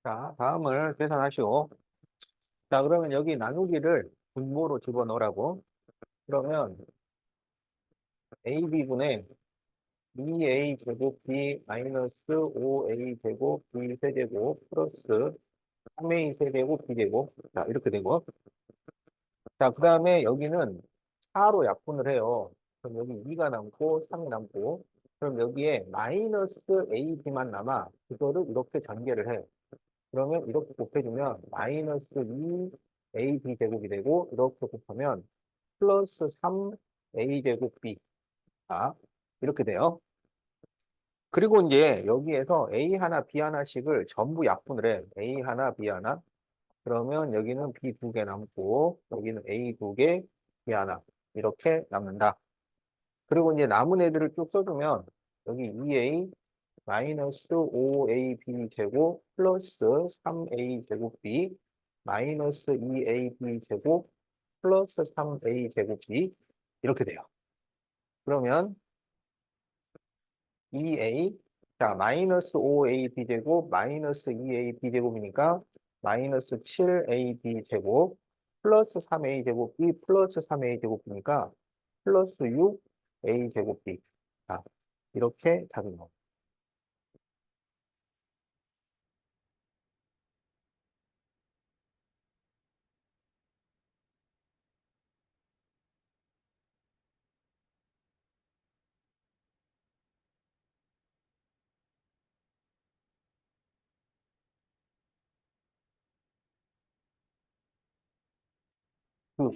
자, 다음을 계산하시오. 자, 그러면 여기 나누기를 분모로 집어넣으라고. 그러면 AB분의 2A 제곱 B 마이너스 5A 제곱 B 세제곱 플러스 3A 세제곱 B 제곱. 자, 이렇게 되고. 자, 그 다음에 여기는 4로 약분을 해요. 그럼 여기 2가 남고 3이 남고. 그럼 여기에 마이너스 AB만 남아. 그거를 이렇게 전개를 해. 그러면 이렇게 곱해주면 마이너스 2AB 제곱이 되고 이렇게 곱하면 플러스 3A 제곱 B. 아, 이렇게 돼요. 그리고 이제 여기에서 A 하나, B 하나씩을 전부 약분을 해. A 하나, B 하나. 그러면 여기는 B 두 개 남고 여기는 A 두 개, B 하나. 이렇게 남는다. 그리고 이제 남은 애들을 쭉 써주면 여기 2A 마이너스 5AB 제곱 플러스 3A 제곱 B 마이너스 2AB 제곱 플러스 3A 제곱 B 이렇게 돼요. 그러면 2A 자 마이너스 5AB 제곱 마이너스 2AB 제곱이니까 마이너스 7AB 제곱 플러스 3A 제곱 B 플러스 3A 제곱이니까 플러스 6A 제곱 B 자 이렇게 답이 나옵니다. 그,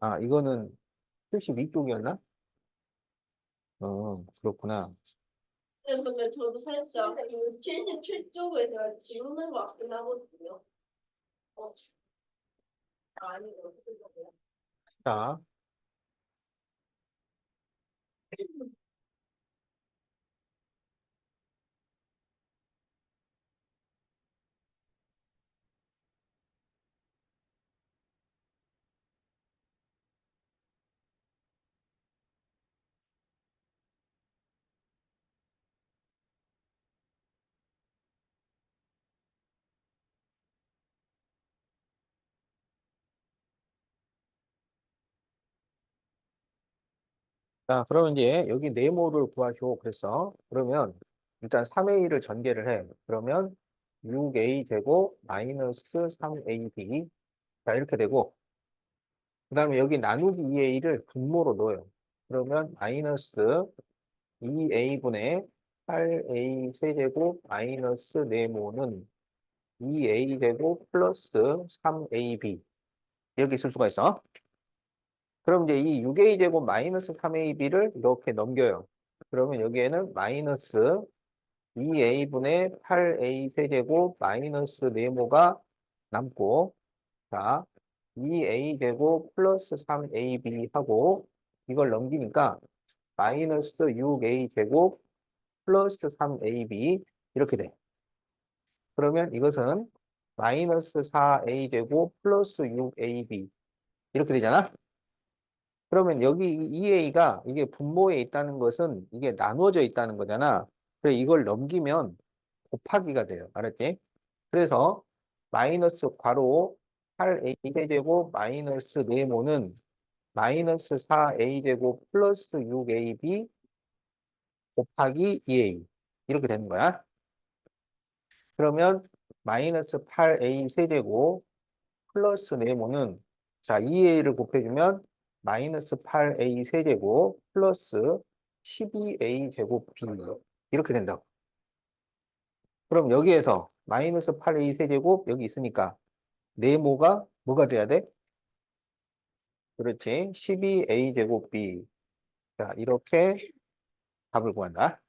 아 이거는 72쪽이었나? 그렇구나. 네, 근데 저도 살짝 그 77쪽에서 지우는 것 같긴 하거든요. 어, 아니, 어떻게 보면. 자, 자, 그러면 이제 여기 네모를 구하시오. 그래서 그러면 일단 3a를 전개를 해. 그러면 6a 제곱 마이너스 3ab 자 이렇게 되고 그 다음에 여기 나누기 2a를 분모로 넣어요. 그러면 마이너스 2a분의 8a 세제곱 마이너스 네모는 2a 제곱 플러스 3ab 이렇게 쓸 수가 있어. 그럼 이제 이 6a 제곱 마이너스 3ab를 이렇게 넘겨요. 그러면 여기에는 마이너스 2a분의 8a 세제곱 마이너스 네모가 남고 자 2a 제곱 플러스 3ab 하고 이걸 넘기니까 마이너스 6a 제곱 플러스 3ab 이렇게 돼. 그러면 이것은 마이너스 4a 제곱 플러스 6ab 이렇게 되잖아. 그러면 여기 이 2a가 이게 분모에 있다는 것은 이게 나누어져 있다는 거잖아. 그래 이걸 넘기면 곱하기가 돼요. 알았지? 그래서 마이너스 괄호 8a 세제곱 마이너스 네모는 마이너스 4a 제곱 플러스 6ab 곱하기 2a 이렇게 되는 거야. 그러면 마이너스 8a 세제곱 플러스 네모는 자 2a를 곱해주면 마이너스 8a 세제곱 플러스 12a 제곱 b 이렇게 된다고. 그럼 여기에서 마이너스 8a 세제곱 여기 있으니까 네모가 뭐가 돼야 돼? 그렇지. 12a 제곱 b 자 이렇게 답을 구한다.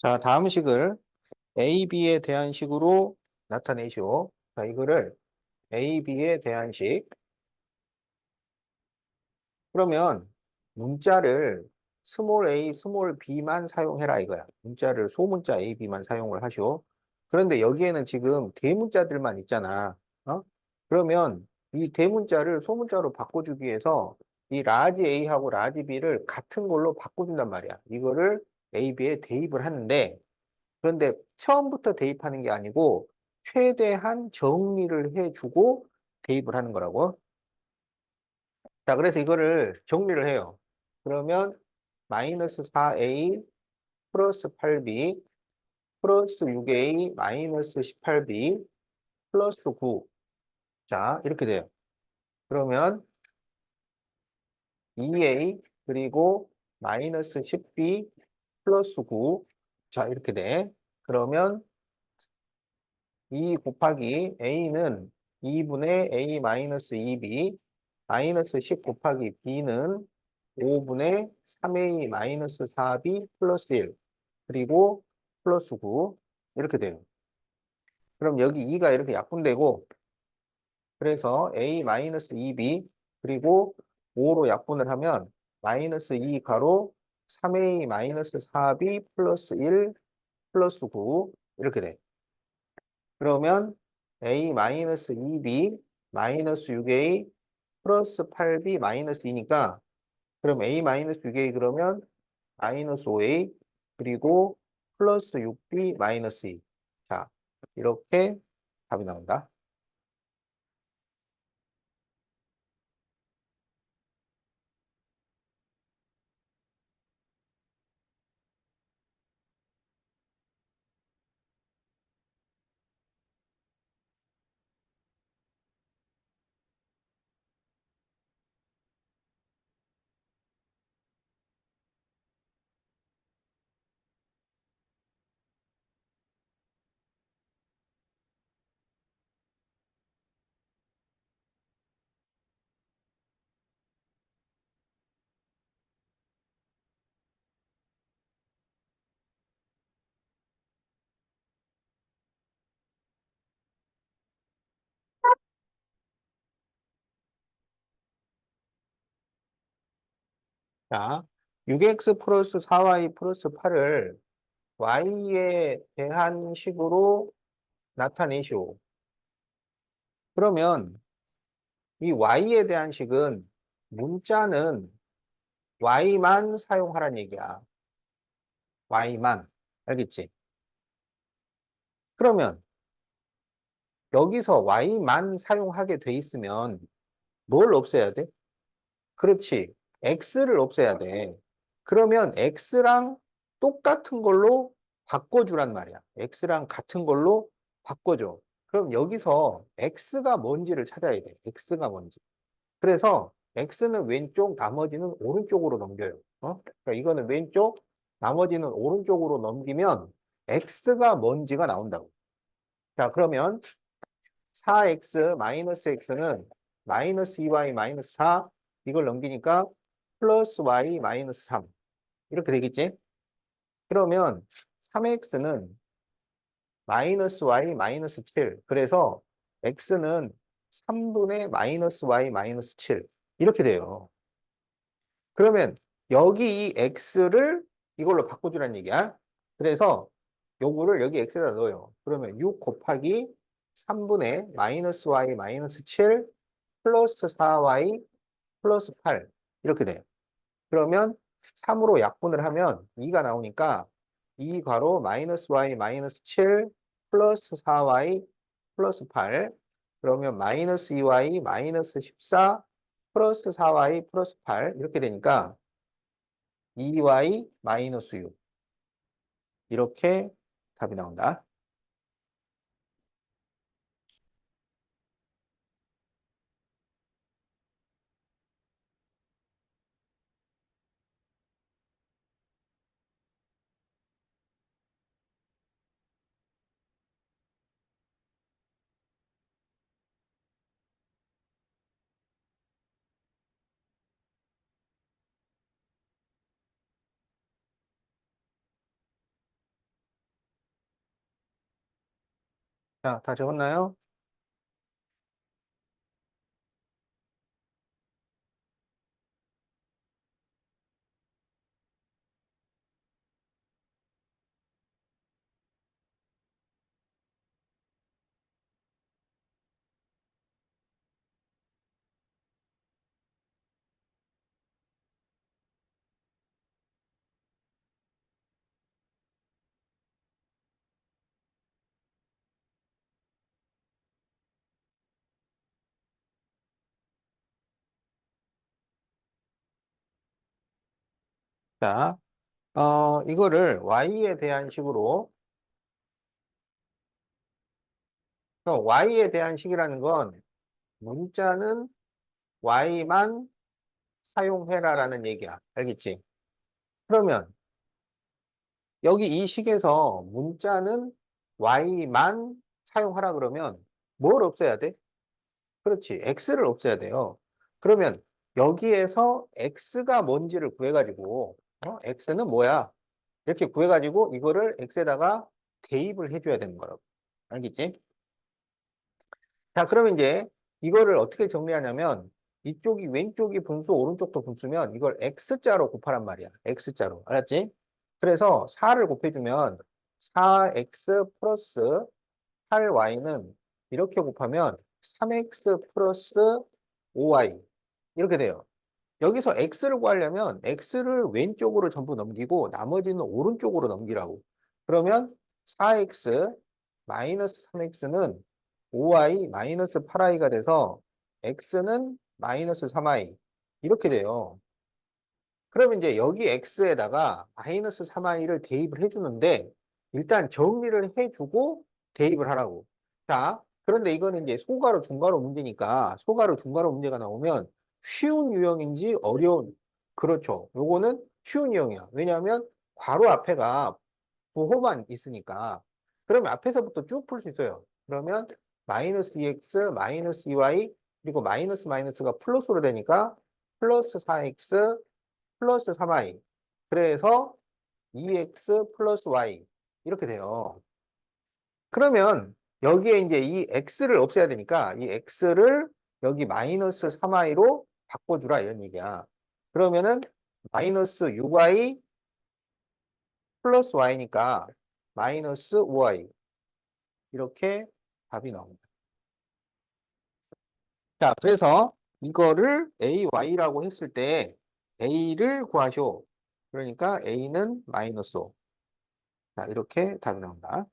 자, 다음 식을 A, B에 대한 식으로 나타내시오. 자, 이거를 A, B에 대한 식. 그러면 문자를 스몰 a, 스몰 b만 사용해라 이거야. 문자를 소문자 a, b만 사용을 하시오. 그런데 여기에는 지금 대문자들만 있잖아. 어? 그러면 이 대문자를 소문자로 바꿔주기 위해서 이 라지 a하고 라지 b를 같은 걸로 바꿔준단 말이야. 이거를 a, b에 대입을 하는데 그런데 처음부터 대입하는 게 아니고 최대한 정리를 해주고 대입을 하는 거라고. 자, 그래서 이거를 정리를 해요. 그러면 마이너스 4a 플러스 8b 플러스 6a 마이너스 18b 플러스 9. 자, 이렇게 돼요. 그러면 2a 그리고 마이너스 10b 플러스 9. 자, 이렇게 돼. 그러면 2 곱하기 a는 2분의 a 마이너스 2b 마이너스 10 곱하기 b는 5분의 3a 마이너스 4b 플러스 1 그리고 플러스 9 이렇게 돼요. 그럼 여기 2가 이렇게 약분되고 그래서 a 마이너스 2b 그리고 5로 약분을 하면 마이너스 2 가로 3a 마이너스 4b 플러스 1 플러스 9 이렇게 돼. 그러면 a 마이너스 2b 마이너스 6a 플러스 8b 마이너스 2니까 그럼 a 마이너스 6a 그러면 마이너스 5a 그리고 플러스 6b 마이너스 2. 자, 이렇게 답이 나온다. 자, 6x 플러스 4y 플러스 8을 y에 대한 식으로 나타내시오. 그러면 이 y에 대한 식은 문자는 y만 사용하란 얘기야. y만. 알겠지? 그러면 여기서 y만 사용하게 돼 있으면 뭘 없애야 돼? 그렇지. x를 없애야 돼. 그러면 x랑 똑같은 걸로 바꿔주란 말이야. x랑 같은 걸로 바꿔줘. 그럼 여기서 x가 뭔지를 찾아야 돼. x가 뭔지. 그래서 x는 왼쪽, 나머지는 오른쪽으로 넘겨요. 그러니까 이거는 왼쪽, 나머지는 오른쪽으로 넘기면 x가 뭔지가 나온다고. 자, 그러면 4x 마이너스 x는 마이너스 2y 마이너스 4 이걸 넘기니까 플러스 y 마이너스 3 이렇게 되겠지? 그러면 3x는 마이너스 y 마이너스 7 그래서 x는 3분의 마이너스 y 마이너스 7 이렇게 돼요. 그러면 여기 이 x를 이걸로 바꿔주라는 얘기야. 그래서 요거를 여기 x에다 넣어요. 그러면 6 곱하기 3분의 마이너스 y 마이너스 7 플러스 4y 플러스 8 이렇게 돼요. 그러면 3으로 약분을 하면 2가 나오니까 2 괄호 마이너스 y 마이너스 7 플러스 4y 플러스 8 그러면 마이너스 2y 마이너스 14 플러스 4y 플러스 8 이렇게 되니까 2y 마이너스 6 이렇게 답이 나온다. 자, 다 적었나요? 자, 이거를 y에 대한 식으로, y에 대한 식이라는 건 문자는 y만 사용해라라는 얘기야. 알겠지? 그러면 여기 이 식에서 문자는 y만 사용하라 그러면 뭘 없애야 돼? 그렇지. x를 없애야 돼요. 그러면 여기에서 x가 뭔지를 구해가지고, x는 뭐야? 이렇게 구해가지고 이거를 x에다가 대입을 해줘야 되는 거라고. 알겠지? 자, 그러면 이제 이거를 어떻게 정리하냐면 이쪽이 왼쪽이 분수, 오른쪽도 분수면 이걸 x자로 곱하란 말이야. x자로. 알았지? 그래서 4를 곱해주면 4x 플러스 8y는 이렇게 곱하면 3x 플러스 5y 이렇게 돼요. 여기서 x를 구하려면 x를 왼쪽으로 전부 넘기고 나머지는 오른쪽으로 넘기라고. 그러면 4x 마이너스 3x는 5y 마이너스 8y가 돼서 x는 마이너스 3y 이렇게 돼요. 그러면 이제 여기 x에다가 마이너스 3i를 대입을 해주는데 일단 정리를 해주고 대입을 하라고. 자, 그런데 이거는 이제 소가로 중가로 문제니까 소가로 중가로 문제가 나오면 쉬운 유형인지 어려운, 그렇죠. 요거는 쉬운 유형이야. 왜냐하면 괄호 앞에가 부호만 있으니까. 그러면 앞에서부터 쭉 풀 수 있어요. 그러면 마이너스 2x, 마이너스 2y, 그리고 마이너스 마이너스가 플러스로 되니까 플러스 4x, 플러스 3y. 그래서 2x 플러스 y. 이렇게 돼요. 그러면 여기에 이제 이 x를 없애야 되니까 이 x를 여기 마이너스 3y로 바꿔주라 이런 얘기야. 그러면은 마이너스 6y 플러스 y니까 마이너스 5y. 이렇게 답이 나옵니다. 자, 그래서 이거를 ay라고 했을 때 a를 구하쇼. 그러니까 a는 마이너스 5. 자, 이렇게 답이 나온다.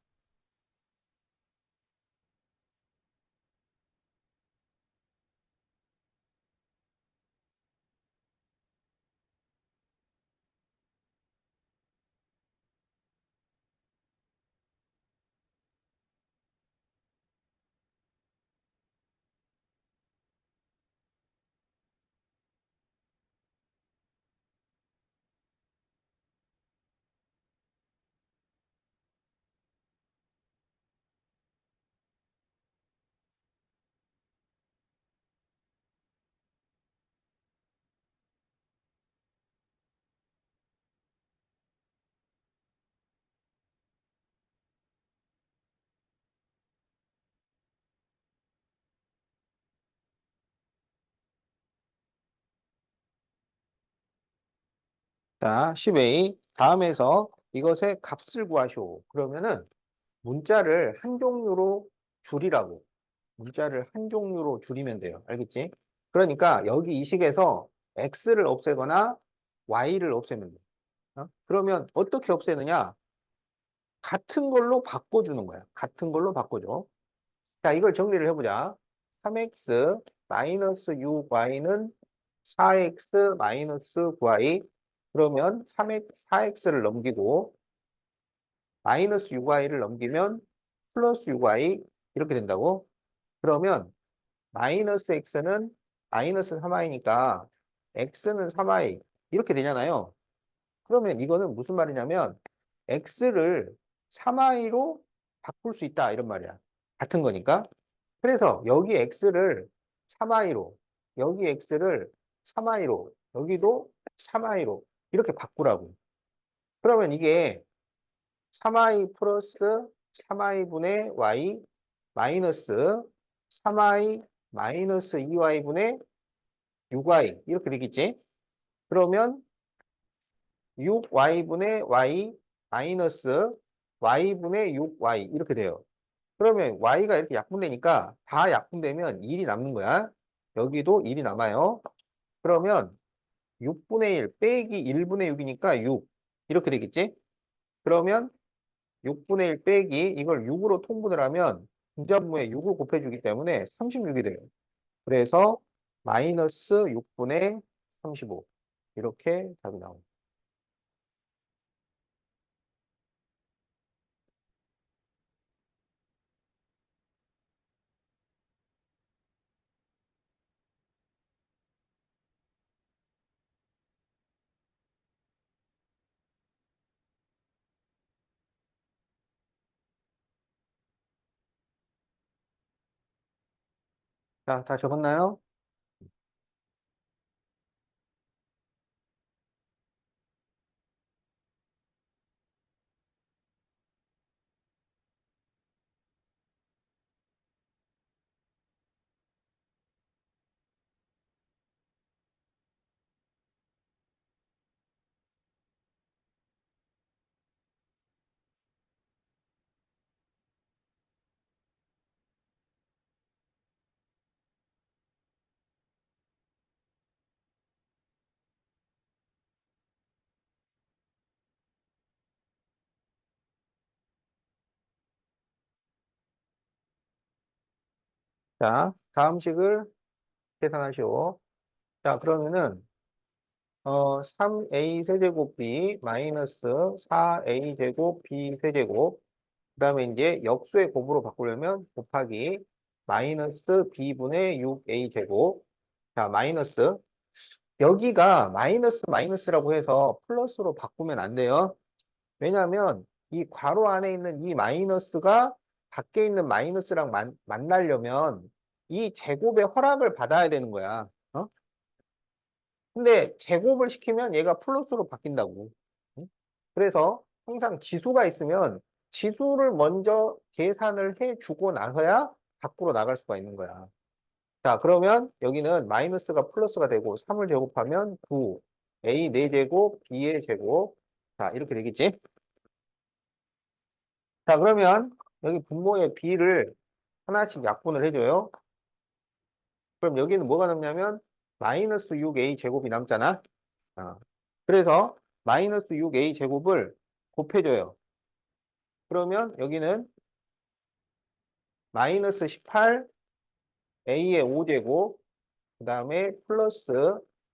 자, 10a. 다음에서 이것의 값을 구하시오. 그러면은 문자를 한 종류로 줄이라고. 문자를 한 종류로 줄이면 돼요. 알겠지? 그러니까 여기 이 식에서 x를 없애거나 y를 없애면 돼. 그러면 어떻게 없애느냐? 같은 걸로 바꿔주는 거야. 같은 걸로 바꿔줘. 자, 이걸 정리를 해보자. 3x 마이너스 6y는 4x 마이너스 9y. 그러면 4x를 넘기고 마이너스 6y를 넘기면 플러스 6y 이렇게 된다고. 그러면 마이너스 x는 마이너스 3y니까 x는 3y 이렇게 되잖아요. 그러면 이거는 무슨 말이냐면 x를 3i로 바꿀 수 있다 이런 말이야. 같은 거니까. 그래서 여기 x를 3i로, 여기 x를 3i로, 여기도 3i로 이렇게 바꾸라고. 그러면 이게 3i 플러스 3i분의 y 마이너스 3i 마이너스 2y분의 6y 이렇게 되겠지? 그러면 6y분의 y 마이너스 y분의 6y 이렇게 돼요. 그러면 y가 이렇게 약분되니까 다 약분되면 1이 남는 거야. 여기도 1이 남아요. 그러면 6분의 1 빼기 1분의 6이니까 6 이렇게 되겠지? 그러면 6분의 1 빼기 이걸 6으로 통분을 하면 분자분모에 6을 곱해주기 때문에 36이 돼요. 그래서 마이너스 6분의 35 이렇게 답이 나옵니다. 자, 다 적었나요? 자, 다음 식을 계산하시오. 자, 그러면은 3a 세제곱 b 마이너스 4a 제곱 b 세제곱 그 다음에 이제 역수의 곱으로 바꾸려면 곱하기 마이너스 b분의 6a 제곱 자 마이너스 여기가 마이너스 마이너스라고 해서 플러스로 바꾸면 안 돼요. 왜냐하면 이 괄호 안에 있는 이 마이너스가 밖에 있는 마이너스랑 만나려면 이 제곱의 허락을 받아야 되는 거야. 어? 근데 제곱을 시키면 얘가 플러스로 바뀐다고. 응? 그래서 항상 지수가 있으면 지수를 먼저 계산을 해주고 나서야 밖으로 나갈 수가 있는 거야. 자, 그러면 여기는 마이너스가 플러스가 되고 3을 제곱하면 9, A 4제곱, B의 제곱. 자, 이렇게 되겠지? 자, 그러면 여기 분모의 B를 하나씩 약분을 해줘요. 그럼 여기는 뭐가 남냐면 마이너스 6A 제곱이 남잖아. 아, 그래서 마이너스 6A 제곱을 곱해줘요. 그러면 여기는 마이너스 18 A의 5제곱 그 다음에 플러스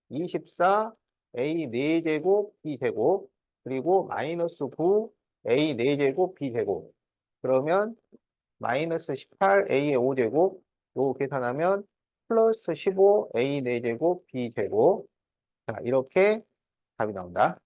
24 A 4제곱 B제곱 그리고 마이너스 9 A 4제곱 B제곱 그러면 마이너스 18 A의 5제곱 요 계산하면 플러스 15 A 4제곱 B제곱 자 이렇게 답이 나온다.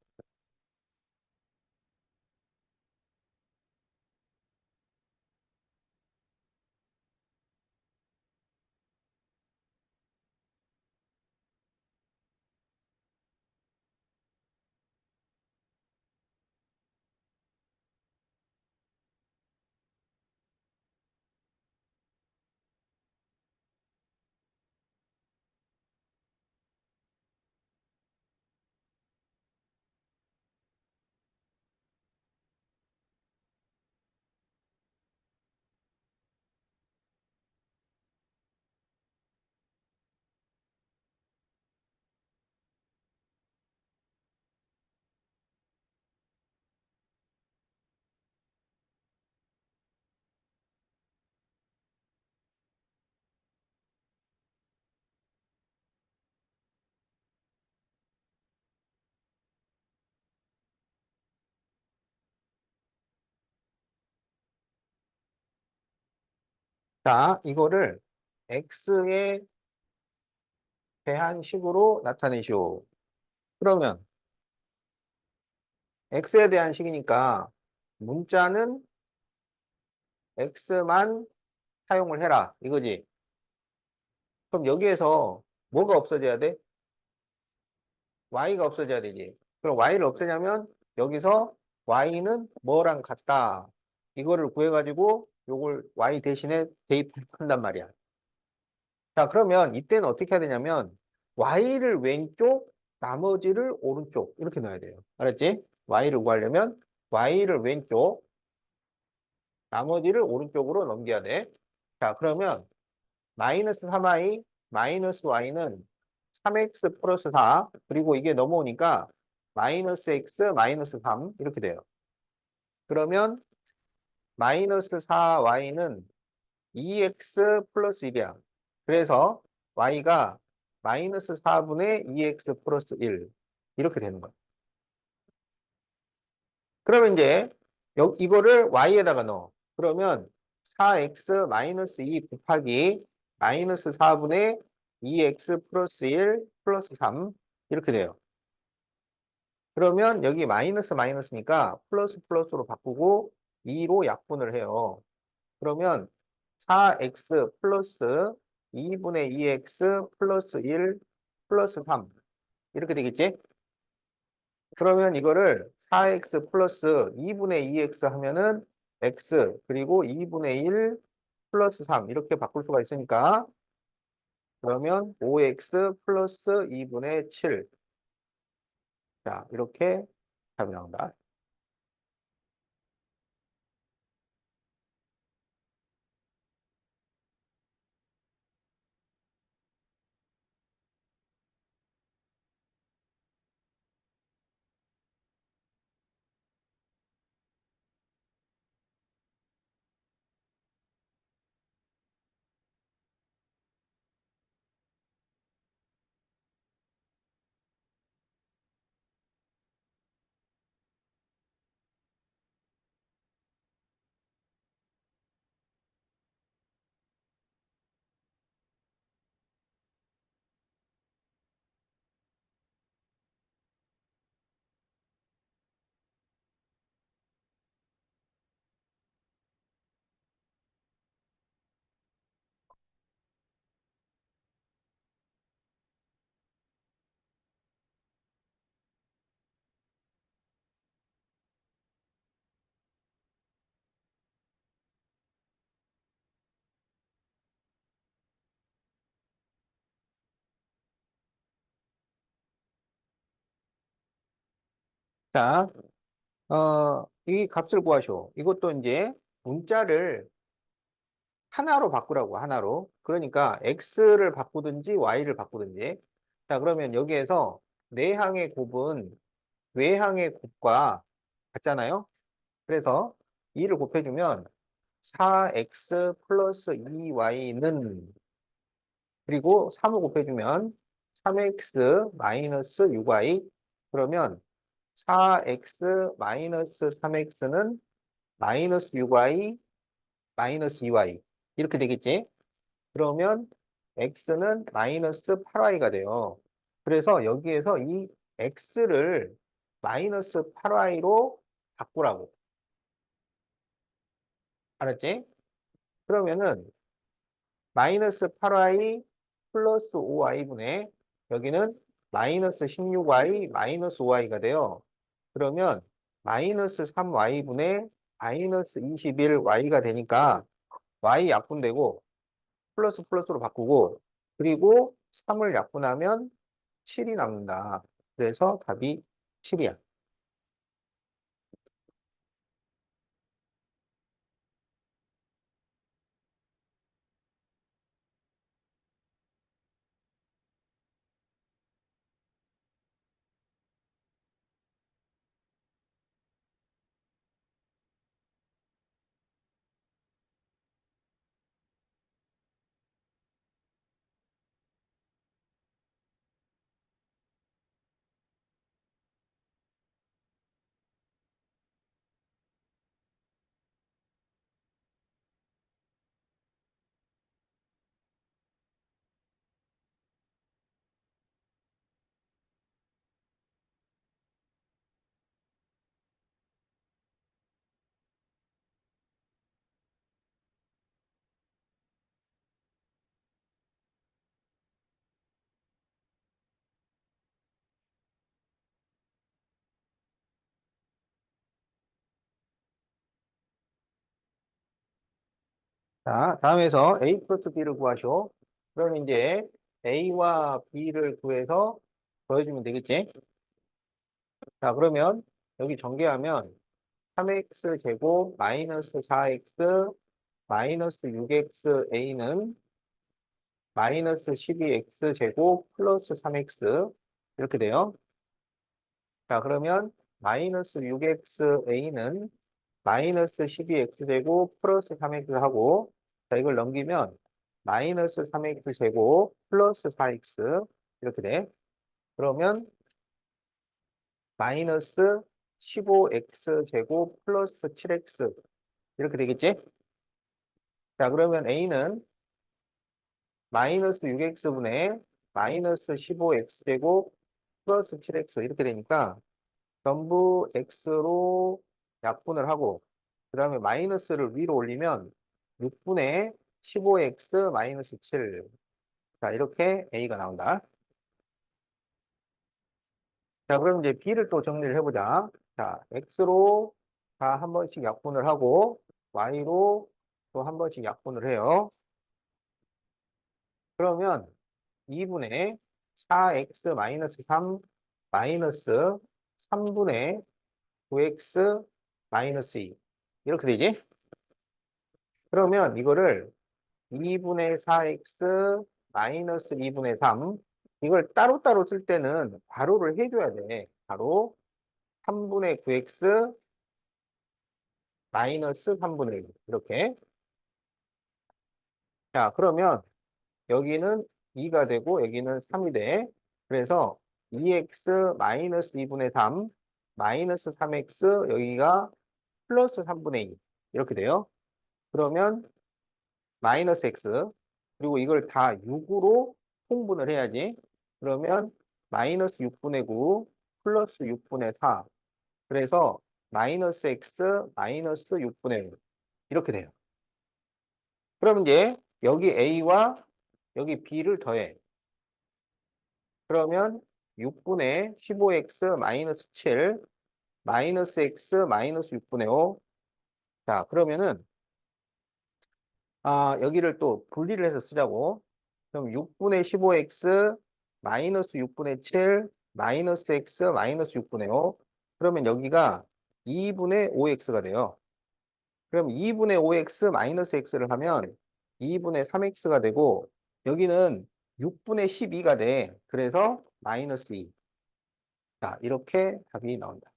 자 이거를 x에 대한 식으로 나타내시오. 그러면 x에 대한 식이니까 문자는 x만 사용을 해라. 이거지. 그럼 여기에서 뭐가 없어져야 돼? y가 없어져야 되지. 그럼 y를 없애냐면 여기서 y는 뭐랑 같다. 이거를 구해가지고 요걸 y 대신에 대입한단 말이야. 자, 그러면 이때는 어떻게 해야 되냐면 y를 왼쪽, 나머지를 오른쪽 이렇게 넣어야 돼요. 알았지? y를 구하려면 y를 왼쪽, 나머지를 오른쪽으로 넘겨야 돼. 자, 그러면 마이너스 3y 마이너스 y는 3x 플러스 4 그리고 이게 넘어오니까 마이너스 x 마이너스 3 이렇게 돼요. 그러면 마이너스 4y는 2x 플러스 1이야. 그래서 y가 마이너스 4분의 2x 플러스 1 이렇게 되는 거야. 그러면 이제 이거를 y에다가 넣어. 그러면 4x 마이너스 2 곱하기 마이너스 4분의 2x 플러스 1 플러스 3 이렇게 돼요. 그러면 여기 마이너스 마이너스니까 플러스 플러스로 바꾸고 2로 약분을 해요. 그러면 4x 플러스 2분의 2x 플러스 1 플러스 3 이렇게 되겠지? 그러면 이거를 4x 플러스 2분의 2x 하면은 x 그리고 2분의 1 플러스 3 이렇게 바꿀 수가 있으니까 그러면 5x 플러스 2분의 7 자, 이렇게 답이 나온다. 자, 이 값을 구하시오. 이것도 이제 문자를 하나로 바꾸라고, 하나로. 그러니까 x를 바꾸든지 y를 바꾸든지. 자, 그러면 여기에서 내항의 곱은 외항의 곱과 같잖아요. 그래서 2를 곱해주면 4x 플러스 2y는 그리고 3을 곱해주면 3x 마이너스 6y 그러면 4x 마이너스 3x는 마이너스 6y 마이너스 2y 이렇게 되겠지? 그러면 x는 마이너스 8y가 돼요. 그래서 여기에서 이 x를 마이너스 8y로 바꾸라고. 알았지? 그러면은 마이너스 8y 플러스 5y분의 여기는 마이너스 16y 마이너스 5y가 돼요. 그러면 마이너스 3y분의 마이너스 21y가 되니까 y 약분되고 플러스 플러스로 바꾸고 그리고 3을 약분하면 7이 남는다. 그래서 답이 7이야. 자, 다음에서 A 플러스 B를 구하시오. 그럼 이제 A와 B를 구해서 더해주면 되겠지? 자, 그러면 여기 전개하면 3x 제곱 마이너스 4x 마이너스 6x A는 마이너스 12x 제곱 플러스 3x 이렇게 돼요. 자, 그러면 마이너스 6x A는 마이너스 12x 제곱 플러스 3x 하고, 자, 이걸 넘기면 마이너스 3x 제곱 플러스 4x 이렇게 돼. 그러면 마이너스 15x 제곱 플러스 7x 이렇게 되겠지? 자, 그러면 A는 마이너스 6x분의 마이너스 15x 제곱 플러스 7x 이렇게 되니까 전부 x로 약분을 하고 그 다음에 마이너스를 위로 올리면 6분의 15x 마이너스 7. 자, 이렇게 A가 나온다. 자, 그럼 이제 B를 또 정리를 해보자. 자, X로 다 한 번씩 약분을 하고 Y로 또 한 번씩 약분을 해요. 그러면 2분의 4x 마이너스 3 마이너스 3분의 9x 마이너스 2 이렇게 되지? 그러면 이거를 2분의 4x 마이너스 2분의 3 이걸 따로따로 쓸 때는 괄호를 해줘야 돼. 바로 3분의 9x 마이너스 3분의 1 이렇게. 자, 그러면 여기는 2가 되고 여기는 3이 돼. 그래서 2x 마이너스 2분의 3 마이너스 3x 여기가 플러스 3분의 2 이렇게 돼요. 그러면 마이너스 x 그리고 이걸 다 6으로 통분을 해야지. 그러면 마이너스 6분의 9 플러스 6분의 4 그래서 마이너스 x 마이너스 6분의 1 이렇게 돼요. 그럼 이제 여기 a와 여기 b를 더해. 그러면 6분의 15x 마이너스 7 마이너스 x 마이너스 6분의 5. 자, 그러면은 여기를 또 분리를 해서 쓰자고. 그럼 6분의 15x 마이너스 6분의 7 마이너스 x 마이너스 6분의 5. 그러면 여기가 2분의 5x가 돼요. 그럼 2분의 5x 마이너스 x를 하면 2분의 3x가 되고 여기는 6분의 12가 돼. 그래서 마이너스 2. 자, 이렇게 답이 나온다.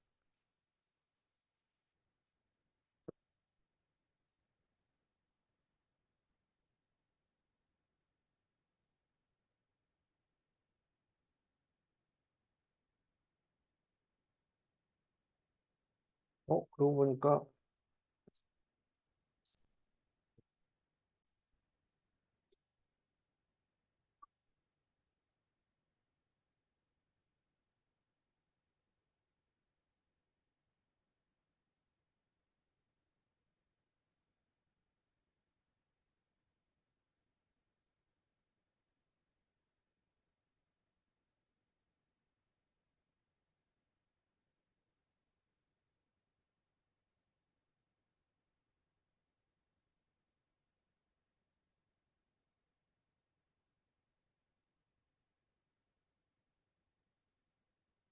그러고 보니까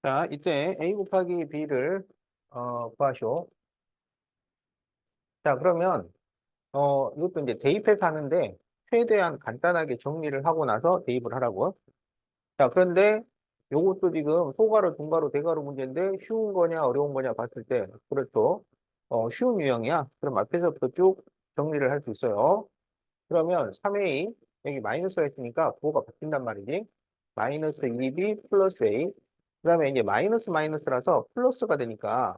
자, 이때 a 곱하기 b를 구하시오. 자, 그러면 이것도 이제 대입해서 하는데 최대한 간단하게 정리를 하고 나서 대입을 하라고. 자, 그런데 요것도 지금 소가로, 중가로, 대가로 문제인데 쉬운 거냐 어려운 거냐 봤을 때 그렇죠. 쉬운 유형이야. 그럼 앞에서부터 쭉 정리를 할 수 있어요. 그러면 3a 여기 마이너스가 있으니까 부호가 바뀐단 말이지. 마이너스 2b 플러스 a 그 다음에 이제 마이너스 마이너스라서 플러스가 되니까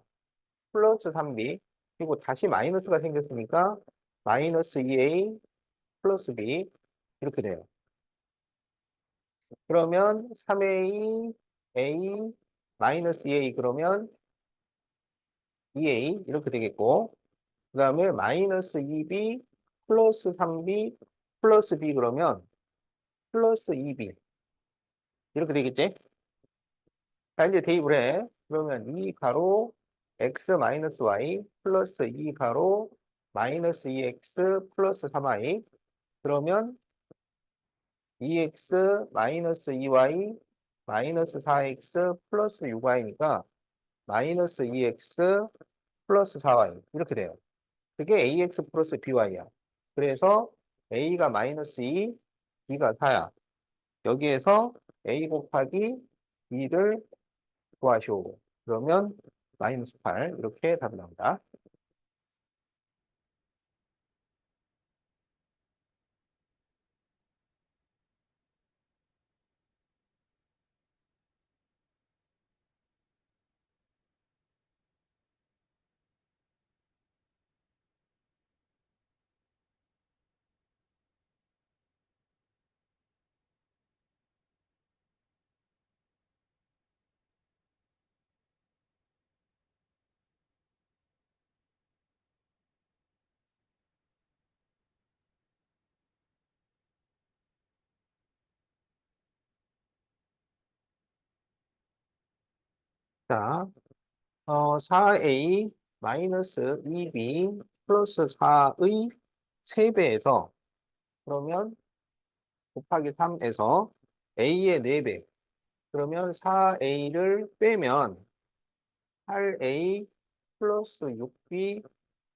플러스 3b 그리고 다시 마이너스가 생겼으니까 마이너스 2a 플러스 b 이렇게 돼요. 그러면 3a a 마이너스 2a 그러면 2a 이렇게 되겠고 그 다음에 마이너스 2b 플러스 3b 플러스 b 그러면 플러스 2b 이렇게 되겠지? 자, 이제 대입을 해. 그러면 2 가로 x 마이너스 y 플러스 2 가로 마이너스 2x 플러스 3y. 그러면 2x 마이너스 2y 마이너스 4x 플러스 6y니까 마이너스 2x 플러스 4y 이렇게 돼요. 그게 ax 플러스 by야. 그래서 a가 마이너스 2, b가 4야. 여기에서 a 곱하기 b를 구하시오. 그러면 마이너스 8 이렇게 답이 나온다. 자, 4a 마이너스 2b 플러스 4의 3배에서 그러면 곱하기 3에서 a의 4배. 그러면 4a를 빼면 8a 플러스 6b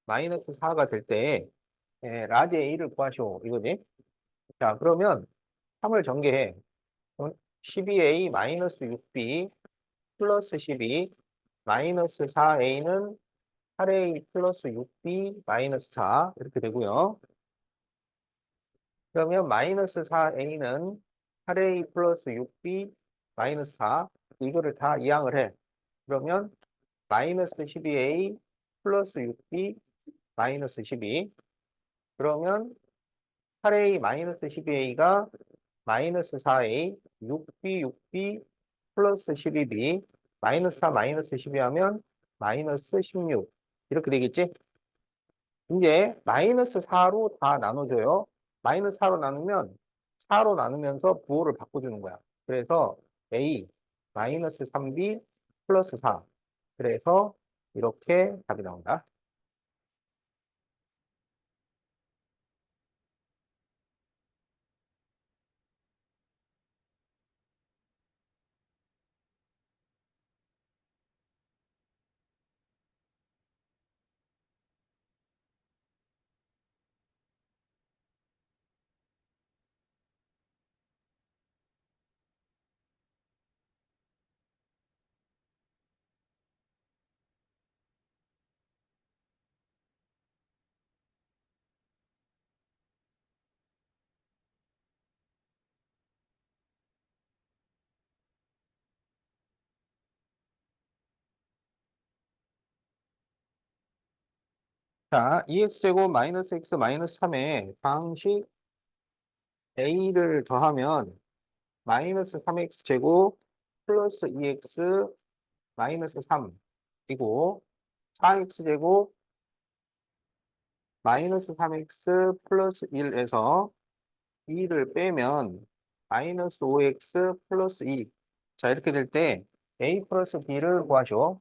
마이너스 4가 될 때 라지 a를 구하시오. 이거지? 자, 그러면 3을 전개해. 12a 마이너스 6b 플러스 12 마이너스 4a는 8a 플러스 6b 마이너스 4 이렇게 되고요. 그러면 마이너스 4a는 8a 플러스 6b 마이너스 4 이거를 다 이항을 해. 그러면 마이너스 12a 플러스 6b 마이너스 12 그러면 8a 마이너스 12a가 마이너스 4a 6b 플러스 12b 마이너스 4 마이너스 12 하면 마이너스 16 이렇게 되겠지? 이제 마이너스 4로 다 나눠줘요. 마이너스 4로 나누면 4로 나누면서 부호를 바꿔주는 거야. 그래서 a 마이너스 3b 플러스 4 그래서 이렇게 답이 나온다. 자, 2x제곱 마이너스 x 마이너스 3에 방식 a를 더하면 마이너스 3x제곱 플러스 2x 마이너스 3이고 4x제곱 마이너스 3x 플러스 1에서 2를 빼면 마이너스 5x 플러스 2. 자, 이렇게 될 때 a 플러스 b를 구하죠.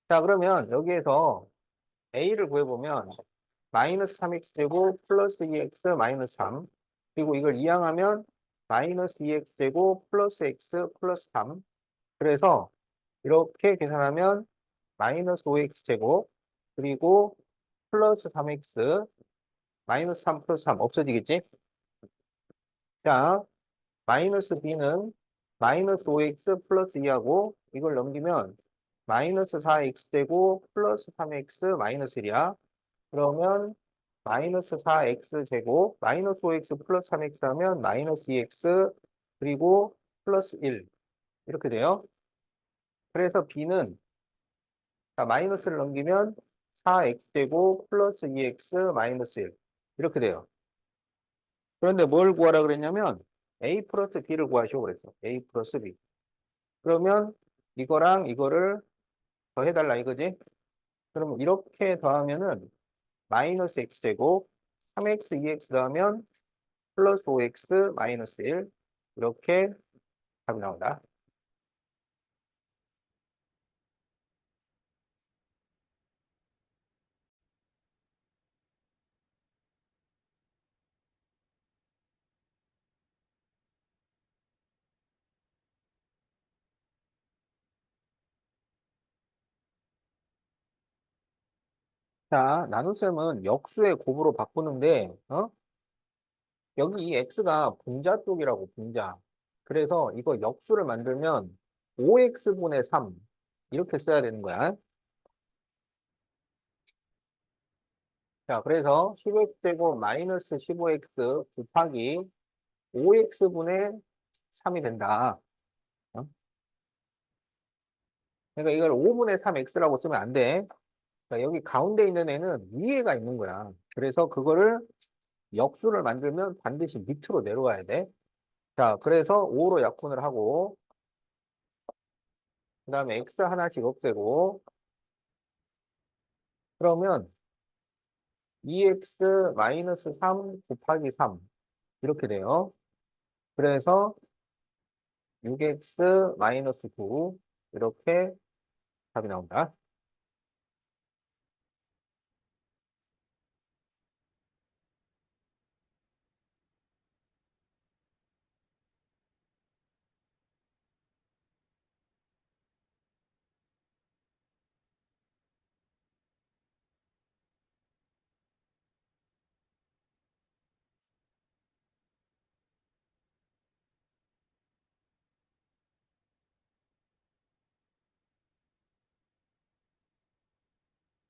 자, 그러면 여기에서 a를 구해보면 마이너스 3x제곱 플러스 2x 마이너스 3 그리고 이걸 이항하면 마이너스 2x제곱 플러스 x 플러스 3 그래서 이렇게 계산하면 마이너스 5x제곱 그리고 플러스 3x 마이너스 3 플러스 3 없어지겠지? 자, 마이너스 b는 마이너스 5x 플러스 2하고 이걸 넘기면 마이너스 4x 되고 플러스 3x 마이너스 1이야. 그러면 마이너스 4x 제곱 마이너스 5x 플러스 3x 하면 마이너스 2x 그리고 플러스 1 이렇게 돼요. 그래서 b는 자, 마이너스를 넘기면 4x 제곱 플러스 2x 마이너스 1 이렇게 돼요. 그런데 뭘 구하라 그랬냐면 a 플러스 b를 구하시오 그랬어. a 플러스 b. 그러면 이거랑 이거를 더해달라 이거지? 그러면 이렇게 더하면은 마이너스 x제곱 3x 2x 더하면 플러스 5x 마이너스 1 이렇게 답이 나온다. 자, 나눗셈은 역수의 곱으로 바꾸는데, 여기 이 x가 분자 쪽이라고, 분자. 그래서 이거 역수를 만들면 5x분의 3. 이렇게 써야 되는 거야. 자, 그래서 10x제곱 마이너스 15x 곱하기 5x분의 3이 된다. 어? 그러니까 이걸 5분의 3x라고 쓰면 안 돼. 그러니까 여기 가운데 있는 애는 위에가 있는 거야. 그래서 그거를 역수를 만들면 반드시 밑으로 내려와야 돼. 자, 그래서 5로 약분을 하고, 그 다음에 x 하나씩 없애고, 그러면 2x 마이너스 3 곱하기 3. 이렇게 돼요. 그래서 6x 마이너스 9. 이렇게 답이 나온다.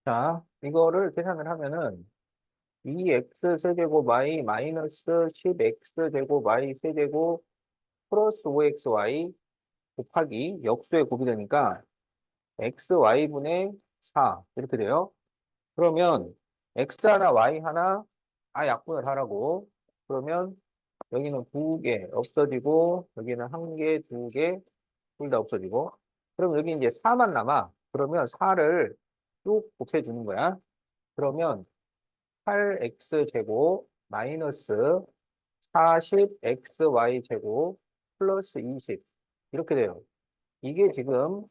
자, 이거를 계산을 하면은 2x 세제곱 y 마이너스 10x 제곱 y 세제곱 플러스 5xy 곱하기 역수의 곱이 되니까 xy분의 4 이렇게 돼요. 그러면 x 하나 y 하나 약분을 하라고. 그러면 여기는 두 개 없어지고 여기는 한 개, 두 개, 둘 다 없어지고. 그럼 여기 이제 4만 남아. 그러면 4를 쭉 곱해주는 거야. 그러면 8x 제곱 마이너스 40xy 제곱 플러스 20 이렇게 돼요. 이게 지금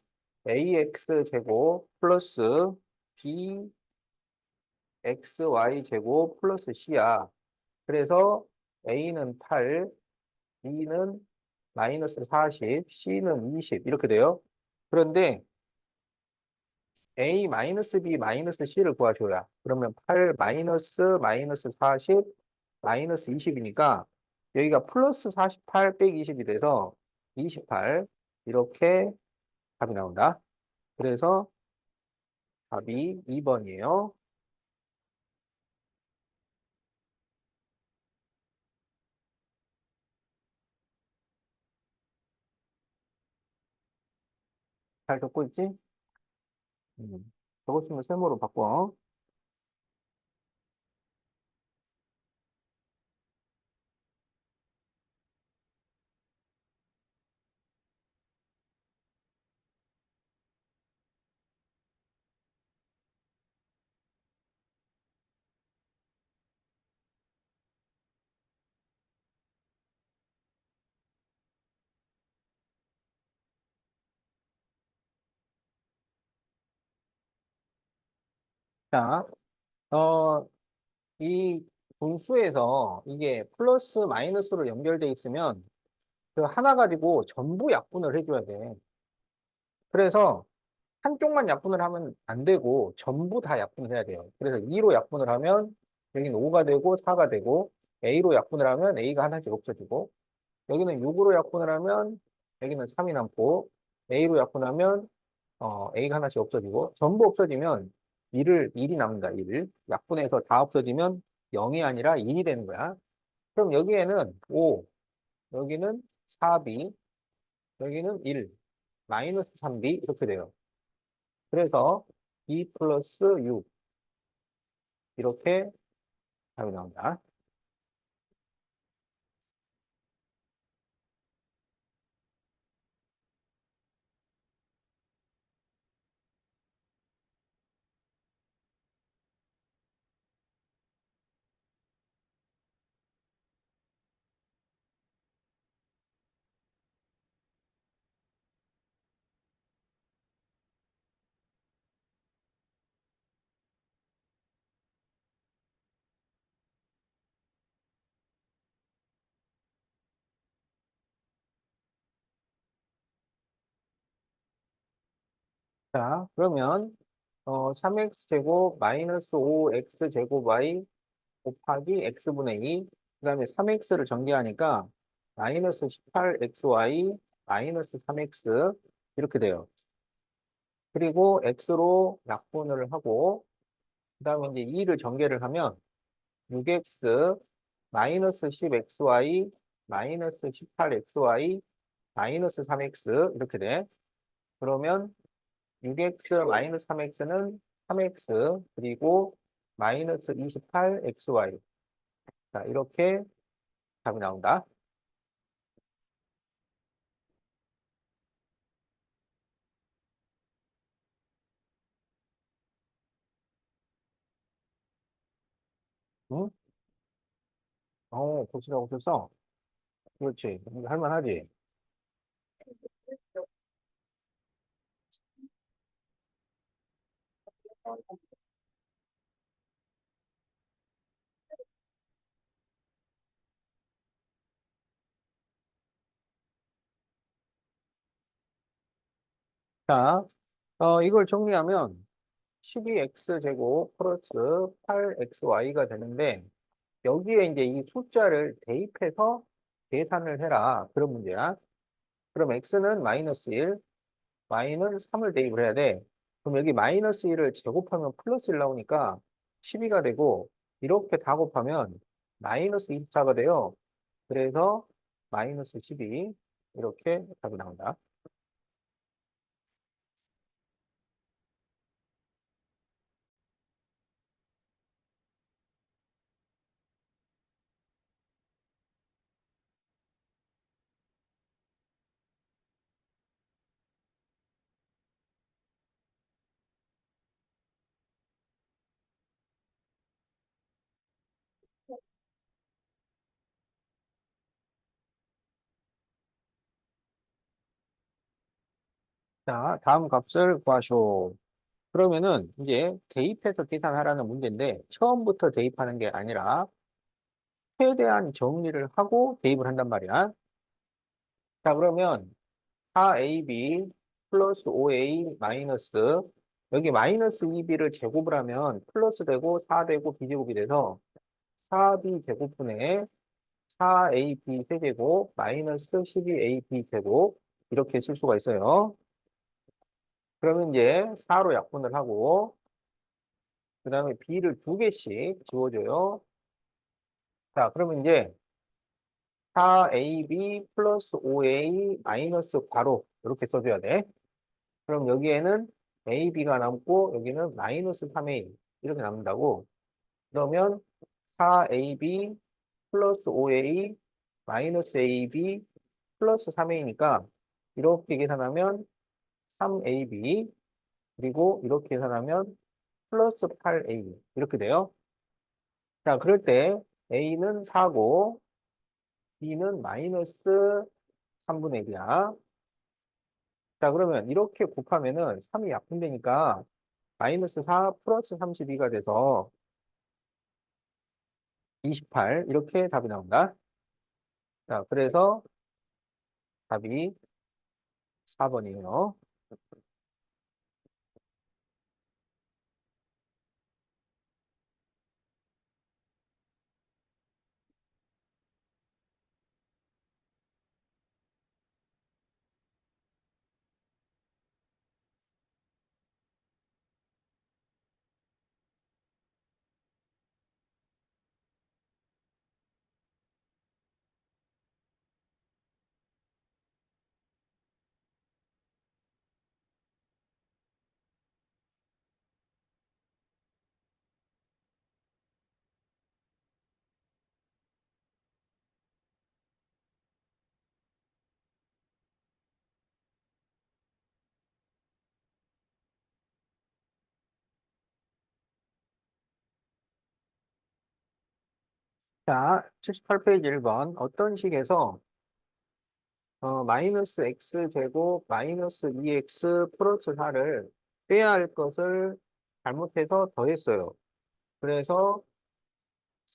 ax 제곱 플러스 bxy 제곱 플러스 c야. 그래서 a는 8, b는 마이너스 40, c는 20 이렇게 돼요. 그런데 a 마이너스 b 마이너스 c를 구하줘야. 그러면 8 마이너스 마이너스 40 마이너스 20이니까 여기가 플러스 48 빼기 20이 돼서 28 이렇게 답이 나온다. 그래서 답이 2번이에요. 잘 적고 있지? 적었으면 세모로 바꿔. 자, 어, 이 분수에서 이게 플러스 마이너스로 연결돼 있으면 그 하나 가지고 전부 약분을 해줘야 돼. 그래서 한쪽만 약분을 하면 안 되고 전부 다 약분을 해야 돼요. 그래서 2로 약분을 하면 여기는 5가 되고 4가 되고 A로 약분을 하면 A가 하나씩 없어지고 여기는 6으로 약분을 하면 여기는 3이 남고 A로 약분하면 A가 하나씩 없어지고 전부 없어지면 1이 남는다. 1. 약분해서 다 없어지면 0이 아니라 1이 되는 거야. 그럼 여기에는 5, 여기는 4B, 여기는 1, 마이너스 3B 이렇게 돼요. 그래서 2 플러스 6 이렇게 답이 나온다. 자, 그러면 3x제곱 마이너스 5x제곱 y 곱하기 x분의 2. 그 다음에 3x를 전개하니까 마이너스 18xy 마이너스 3x 이렇게 돼요. 그리고 x로 약분을 하고 그 다음에 이제 2를 전개를 하면 6x 마이너스 10xy 마이너스 18xy 마이너스 3x 이렇게 돼. 그러면 6x 마이너스 3x는 3x 그리고 마이너스 28xy. 자, 이렇게 답이 나온다. 응? 복수라고 썼어? 그렇지. 할만하지. 자, 이걸 정리하면 12x제곱 플러스 8xy가 되는데 여기에 이제 이 숫자를 대입해서 계산을 해라. 그런 문제야. 그럼 x는 마이너스 1, y는 3을 대입을 해야 돼. 그럼 여기 마이너스 1을 제곱하면 플러스 1 나오니까 12가 되고 이렇게 다 곱하면 마이너스 24가 돼요. 그래서 마이너스 12 이렇게 답이 나온다. 자, 다음 값을 구하쇼. 그러면은 이제 대입해서 계산하라는 문제인데 처음부터 대입하는 게 아니라 최대한 정리를 하고 대입을 한단 말이야. 자, 그러면 4ab 플러스 5a 마이너스 여기 마이너스 2b를 제곱을 하면 플러스 되고 4 되고 b제곱이 돼서 4b 제곱분의 4ab 세제곱 마이너스 12ab 제곱 이렇게 쓸 수가 있어요. 그러면 이제 4로 약분을 하고 그 다음에 b를 두 개씩 지워줘요. 자, 그러면 이제 4ab 플러스 5a 마이너스 괄호 이렇게 써줘야 돼. 그럼 여기에는 ab가 남고 여기는 마이너스 3a 이렇게 남는다고. 그러면 4ab 플러스 5a 마이너스 ab 플러스 3a니까 이렇게 계산하면 3ab 그리고 이렇게 계산하면 플러스 8a 이렇게 돼요. 자, 그럴 때 a는 4고 b는 마이너스 3분의 1이야. 자, 그러면 이렇게 곱하면은 3이 약분되니까 마이너스 4 플러스 32가 돼서 28 이렇게 답이 나온다. 자, 그래서 답이 4번이에요. 자, 78페이지 1번 어떤 식에서 마이너스 x제곱 마이너스 2x 플러스 4를 빼야 할 것을 잘못해서 더했어요. 그래서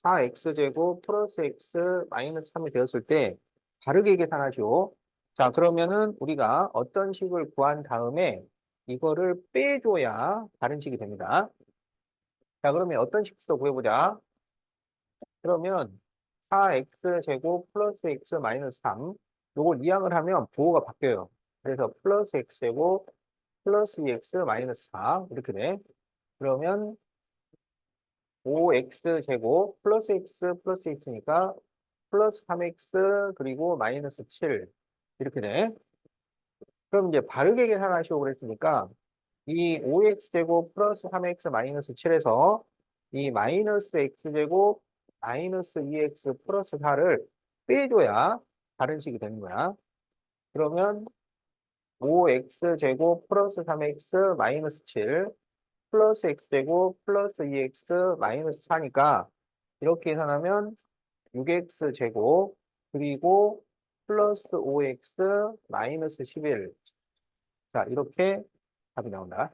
4x제곱 플러스 x 마이너스 3이 되었을 때 다르게 계산하죠. 자, 그러면은 우리가 어떤 식을 구한 다음에 이거를 빼줘야 다른 식이 됩니다. 자, 그러면 어떤 식부터 구해보자. 그러면 4x제곱 플러스 x 마이너스 3. 요걸 이항을 하면 부호가 바뀌어요. 그래서 플러스 x제곱 플러스 2x 마이너스 4 이렇게 돼. 그러면 5x제곱 플러스 x 플러스 x니까 플러스 3x 그리고 마이너스 7 이렇게 돼. 그럼 이제 바르게 계산하시오 그랬으니까 이 5x제곱 플러스 3x 마이너스 7에서 이 마이너스 x제곱 마이너스 2x 플러스 4를 빼줘야 다른 식이 되는 거야. 그러면 5x제곱 플러스 3x 마이너스 7 플러스 x제곱 플러스 2x 마이너스 4니까 이렇게 계산하면 6x제곱 그리고 플러스 5x 마이너스 11. 자, 이렇게 답이 나온다.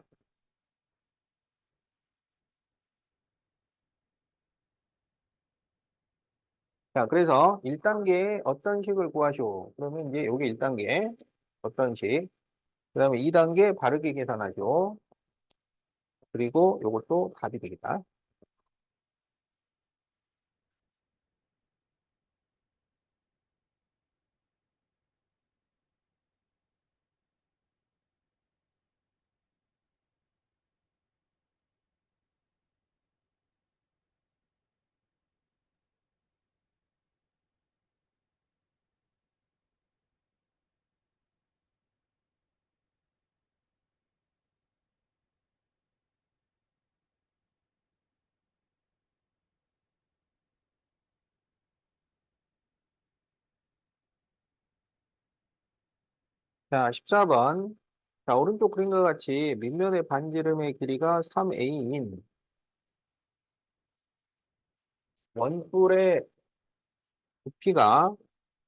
자, 그래서 1단계에 어떤 식을 구하시오. 그러면 이제 요게 1단계 어떤 식. 그 다음에 2단계 바르게 계산하죠. 그리고 요것도 답이 되겠다. 자, 14번. 자, 오른쪽 그림과 같이 밑면의 반지름의 길이가 3a인 원뿔의 부피가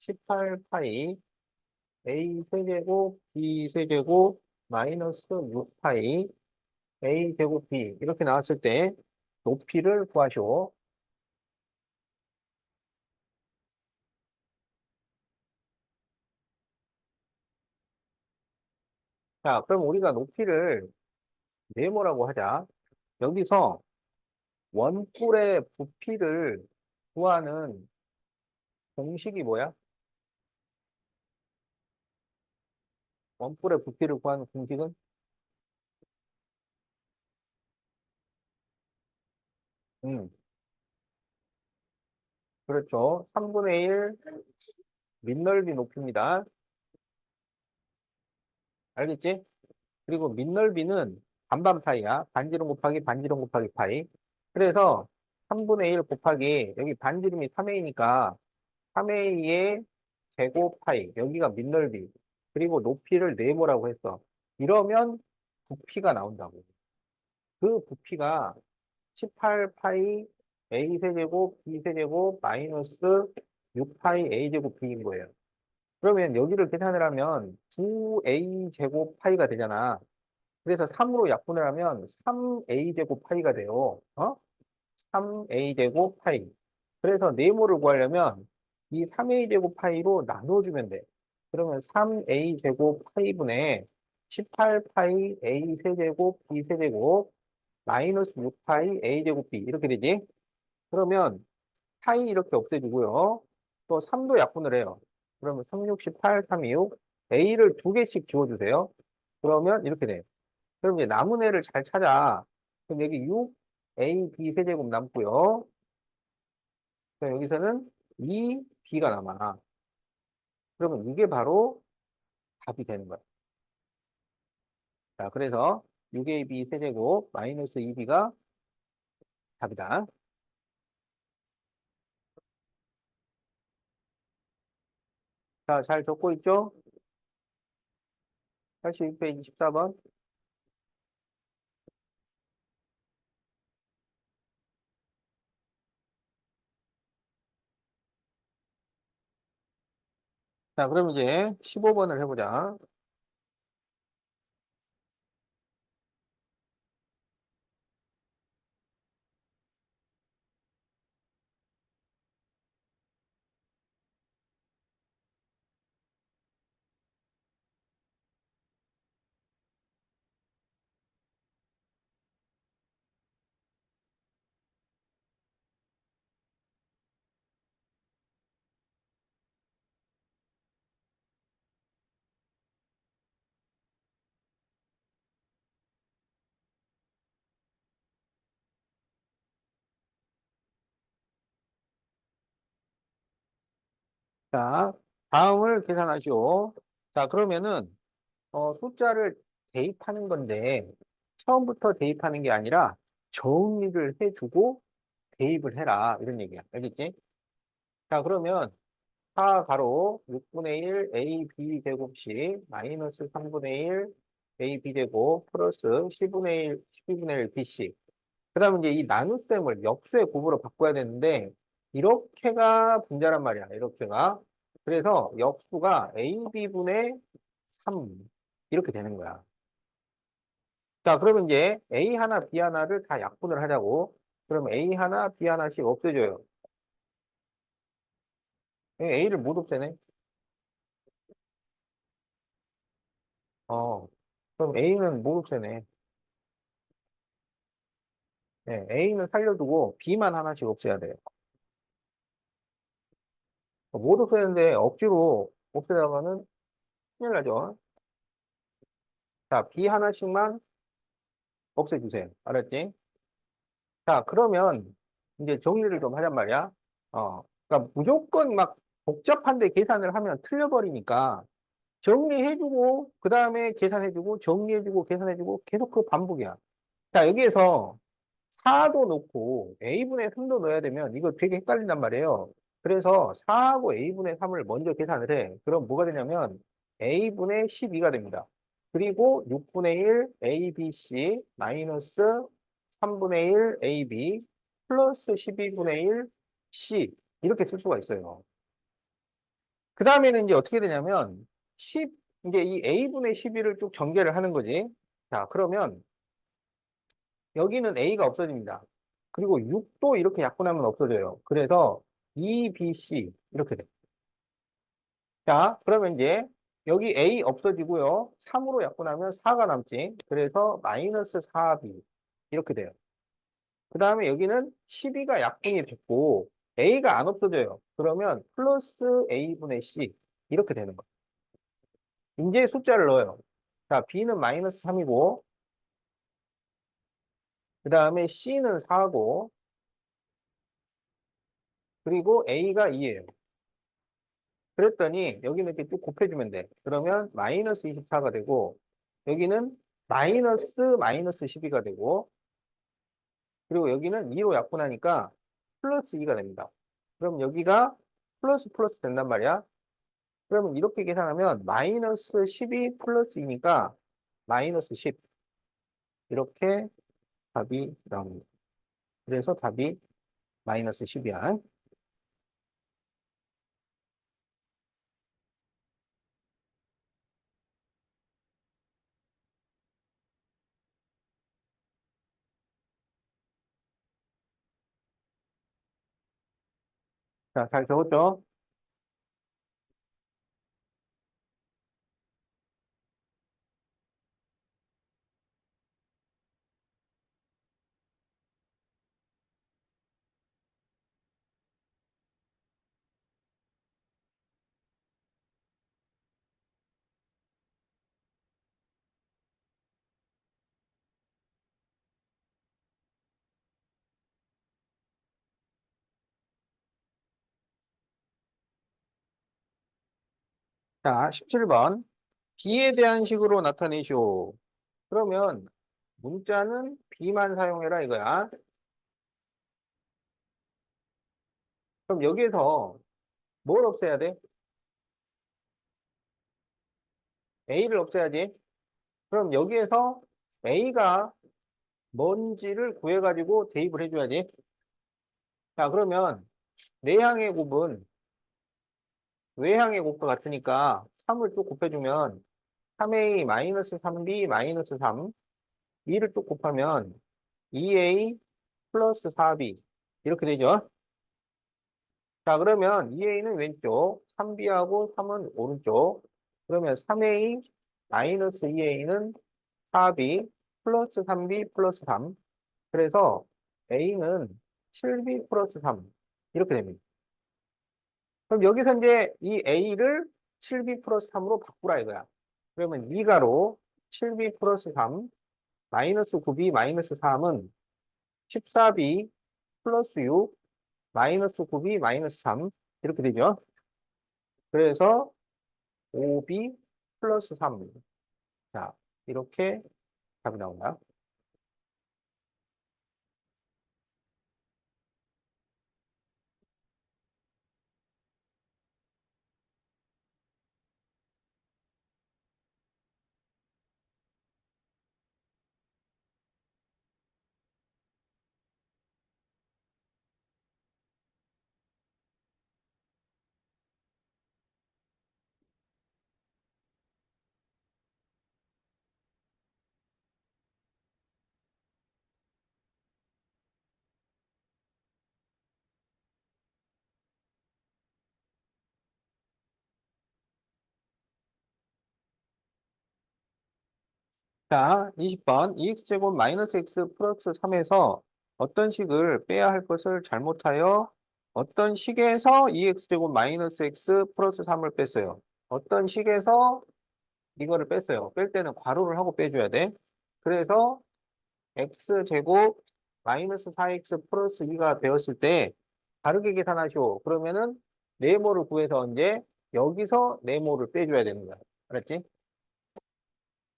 18파이 a 세제곱 b 세제곱 마이너스 6파이 a 제곱 b 이렇게 나왔을 때 높이를 구하시오. 자, 그럼 우리가 높이를 네모라고 하자. 여기서 원뿔의 부피를 구하는 공식이 뭐야? 원뿔의 부피를 구하는 공식은? 음, 그렇죠. 3분의 1 밑넓이 높이입니다. 알겠지? 그리고 밑넓이는 반반 파이야. 반지름 곱하기 반지름 곱하기 파이. 그래서 3분의 1 곱하기 여기 반지름이 3a니까 3a의 제곱 파이. 여기가 밑넓이. 그리고 높이를 네모라고 했어. 이러면 부피가 나온다고. 그 부피가 18파이 a 세제곱 b 세제곱 마이너스 6파이 a 제곱 b인 거예요. 그러면 여기를 계산을 하면 9a 제곱 파이가 되잖아. 그래서 3으로 약분을 하면 3a 제곱 파이가 돼요. 3a 제곱 파이. 그래서 네모를 구하려면 이 3a 제곱 파이로 나눠주면 돼. 그러면 3a 제곱 파이분의 18파이 a 세제곱 b 세제곱 마이너스 6파이 a 제곱 b 이렇게 되지? 그러면 파이 이렇게 없애주고요. 또 3도 약분을 해요. 그러면 3, 6, 18, 3, 2, 6 a를 두 개씩 지워주세요. 그러면 이렇게 돼. 그럼 이제 남은 애를 잘 찾아. 그럼 여기 6, a, b 세제곱 남고요. 그럼 여기서는 2, b가 남아. 그러면 이게 바로 답이 되는 거야. 자, 그래서 6ab 세제곱 마이너스 2b가 답이다. 자, 잘 적고 있죠? 86페이지 14번. 자, 그럼 이제 15번을 해보자. 자, 다음을 계산하시오. 자, 그러면은, 숫자를 대입하는 건데, 처음부터 대입하는 게 아니라 정리를 해주고 대입을 해라. 이런 얘기야. 알겠지? 자, 그러면 4 가로 6분의 1 AB 제곱씩 마이너스 3분의 1 AB 제곱 플러스 10분의 1, 12분의 1 BC. 그 다음에 이제 이 나눗셈을 역수의 곱으로 바꿔야 되는데, 이렇게가 분자란 말이야. 이렇게가. 그래서 역수가 AB분의 3. 이렇게 되는 거야. 자, 그러면 이제 A 하나, B 하나를 다 약분을 하자고. 그럼 A 하나, B 하나씩 없애줘요. A를 못 없애네. 어, 그럼 A는 못 없애네. 네, A는 살려두고 B만 하나씩 없애야 돼요. 못 없애는데 억지로 없애다가는 큰일 나죠. 자, B 하나씩만 없애주세요. 알았지? 자, 그러면 이제 정리를 좀 하잔 말이야. 그러니까 무조건 막 복잡한데 계산을 하면 틀려버리니까 정리해주고, 그 다음에 계산해주고, 정리해주고, 계산해주고, 계속 그 반복이야. 자, 여기에서 4도 넣고 A분의 3도 넣어야 되면 이거 되게 헷갈린단 말이에요. 그래서 4하고 A분의 3을 먼저 계산을 해. 그럼 뭐가 되냐면 A분의 12가 됩니다. 그리고 6분의 1 ABC 마이너스 3분의 1 AB 플러스 12분의 1 C 이렇게 쓸 수가 있어요. 그 다음에는 이제 어떻게 되냐면 10, 이제 이 A분의 12를 쭉 전개를 하는 거지. 자, 그러면 여기는 A가 없어집니다. 그리고 6도 이렇게 약분하면 없어져요. 그래서 2BC 이렇게 돼. 자, 그러면 이제 여기 A 없어지고요. 3으로 약분하면 4가 남지. 그래서 마이너스 4B 이렇게 돼요. 그 다음에 여기는 12가 약분이 됐고 A가 안 없어져요. 그러면 플러스 A분의 C 이렇게 되는 거예요. 이제 숫자를 넣어요. 자, B는 마이너스 3이고 그 다음에 C는 4고 그리고 A가 2예요. 그랬더니 여기는 이렇게 쭉 곱해주면 돼. 그러면 마이너스 24가 되고 여기는 마이너스 마이너스 12가 되고 그리고 여기는 2로 약분하니까 플러스 2가 됩니다. 그럼 여기가 플러스 플러스 된단 말이야. 그러면 이렇게 계산하면 마이너스 12 플러스 2니까 마이너스 10 이렇게 답이 나옵니다. 그래서 답이 마이너스 10이야. 자, 잘 적었죠? 자, 17번. B에 대한 식으로 나타내시오. 그러면 문자는 B만 사용해라 이거야. 그럼 여기에서 뭘 없애야 돼? A를 없애야지. 그럼 여기에서 A가 뭔지를 구해가지고 대입을 해줘야지. 자, 그러면 내향의 곱은 외향의 곱과 같으니까 3을 쭉 곱해주면 3A 마이너스 3B 마이너스 3 2를 쭉 곱하면 2A 플러스 4B 이렇게 되죠. 자, 그러면 2A는 왼쪽, 3B하고 3은 오른쪽. 그러면 3A 마이너스 2A는 4B 플러스 3B 플러스 3. 그래서 A는 7B 플러스 3. 이렇게 됩니다. 그럼 여기서 이제 이 A를 7B 플러스 3으로 바꾸라 이거야. 그러면 2가로 7B 플러스 3 마이너스 9B 마이너스 3은 14B 플러스 6 마이너스 9B 마이너스 3 이렇게 되죠. 그래서 5b 플러스 3. 자, 이렇게 답이 나온다. 자, 20번. 2x제곱 마이너스 x 플러스 3에서 어떤 식을 빼야 할 것을 잘못하여 어떤 식에서 2x제곱 마이너스 x 플러스 3을 뺐어요. 어떤 식에서 이거를 뺐어요. 뺄 때는 괄호를 하고 빼줘야 돼. 그래서 x제곱 마이너스 4x 플러스 2가 되었을 때 다르게 계산하시오. 그러면은 네모를 구해서 언제 여기서 네모를 빼줘야 되는 거야. 알았지?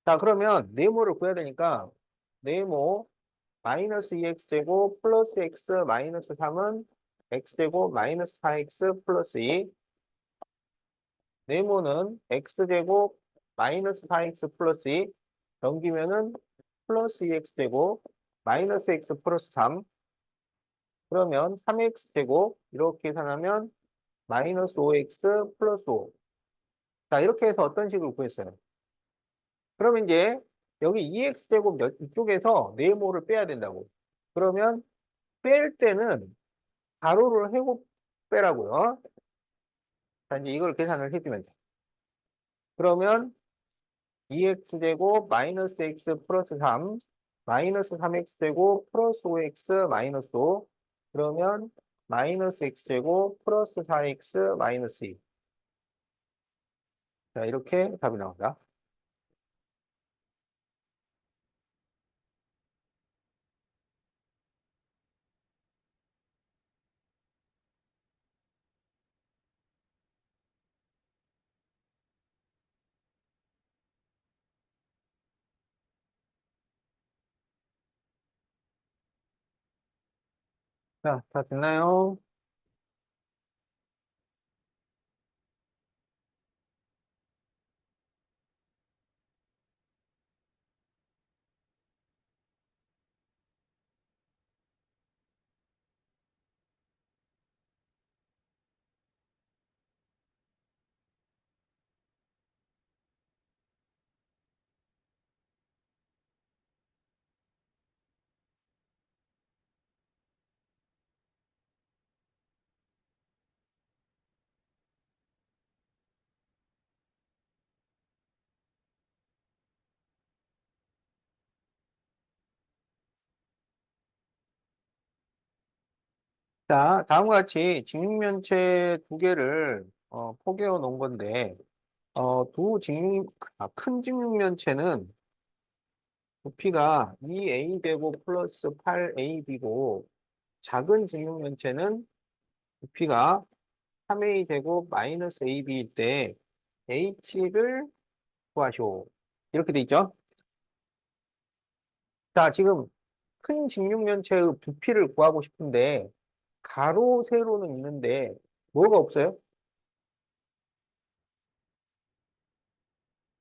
자, 그러면 네모를 구해야 되니까 네모 마이너스 2x제곱 플러스 x 마이너스 3은 x제곱 마이너스 4x 플러스 2. 네모는 x제곱 마이너스 4x 플러스 2 넘기면은 플러스 2x제곱 마이너스 x 플러스 3. 그러면 3x제곱 이렇게 계산하면 마이너스 5x 플러스 5. 자, 이렇게 해서 어떤 식을 구했어요? 그러면 이제 여기 2x제곱 이쪽에서 네모를 빼야 된다고. 그러면 뺄 때는 가로를 해고 빼라고요. 자, 이제 이걸 계산을 해주면 돼. 그러면 2x제곱 마이너스 x 플러스 3 마이너스 3x제곱 플러스 5x 마이너스 5. 그러면 마이너스 x제곱 플러스 4x 마이너스 2. 자, 이렇게 답이 나온다. 자, 다 됐나요? 자, 다음과 같이 직육면체 두 개를 포개어 놓은 건데, 큰 직육면체는 부피가 2a 제곱 플러스 8ab고, 작은 직육면체는 부피가 3a 제곱 마이너스 ab일 때 h를 구하시오. 이렇게 돼 있죠? 자, 지금 큰 직육면체의 부피를 구하고 싶은데, 가로, 세로는 있는데, 뭐가 없어요?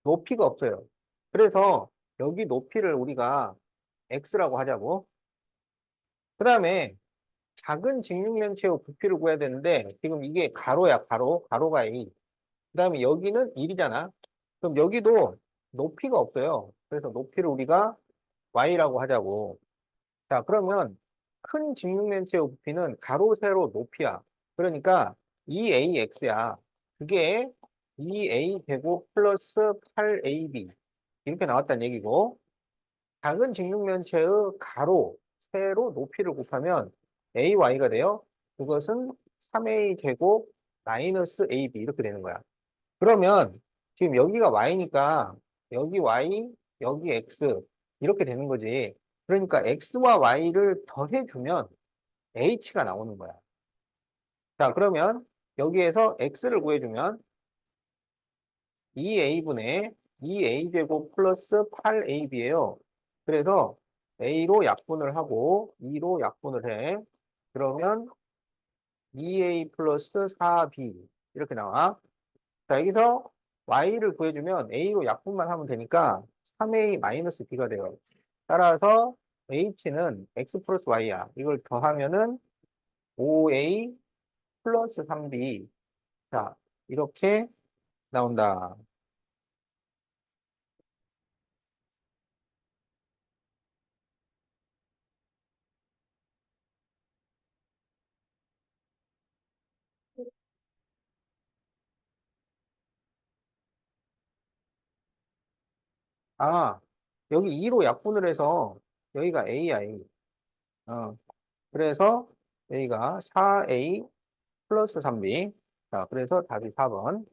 높이가 없어요. 그래서 여기 높이를 우리가 x라고 하자고. 그 다음에 작은 직육면체의 부피를 구해야 되는데 지금 이게 가로야, 가로. 가로가 a. 그 다음에 여기는 1이잖아. 그럼 여기도 높이가 없어요. 그래서 높이를 우리가 y라고 하자고. 자, 그러면 큰 직육면체의 부피는 가로, 세로, 높이야. 그러니까 2ax야. 그게 2a 제곱 플러스 8ab. 이렇게 나왔다는 얘기고, 작은 직육면체의 가로, 세로, 높이를 곱하면 AY가 돼요. 그것은 3A 제곱 마이너스 AB 이렇게 되는 거야. 그러면 지금 여기가 Y니까 여기 Y, 여기 X 이렇게 되는 거지. 그러니까 X와 Y를 더해주면 H가 나오는 거야. 자, 그러면 여기에서 X를 구해주면 2a분의 2a제곱 플러스 8ab예요. 그래서 a로 약분을 하고 2로 약분을 해. 그러면 2a 플러스 4b 이렇게 나와. 자, 여기서 y를 구해주면 a로 약분만 하면 되니까 3a 마이너스 b가 돼요. 따라서 h는 x 플러스 y야. 이걸 더하면은 5a 플러스 3b. 자, 이렇게 나온다. 아, 여기 2로 약분을 해서 여기가 a야, a. 어, 그래서 여기가 4a 플러스 3b. 자, 그래서 답이 4번.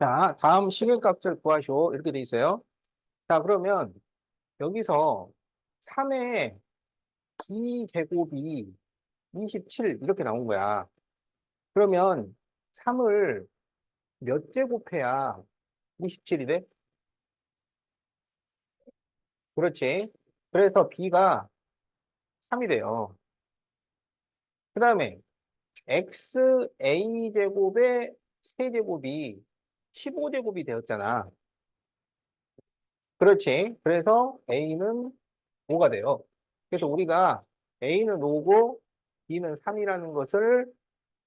자, 다음 시계값을 구하시오. 이렇게 돼 있어요. 자, 그러면 여기서 3의 b제곱이 27 이렇게 나온 거야. 그러면 3을 몇 제곱해야 27이 돼? 그렇지. 그래서 b가 3이 돼요. 그 다음에 xa제곱의 세제곱이 15제곱이 되었잖아. 그렇지. 그래서 a는 5가 돼요. 그래서 우리가 a는 5고 b는 3이라는 것을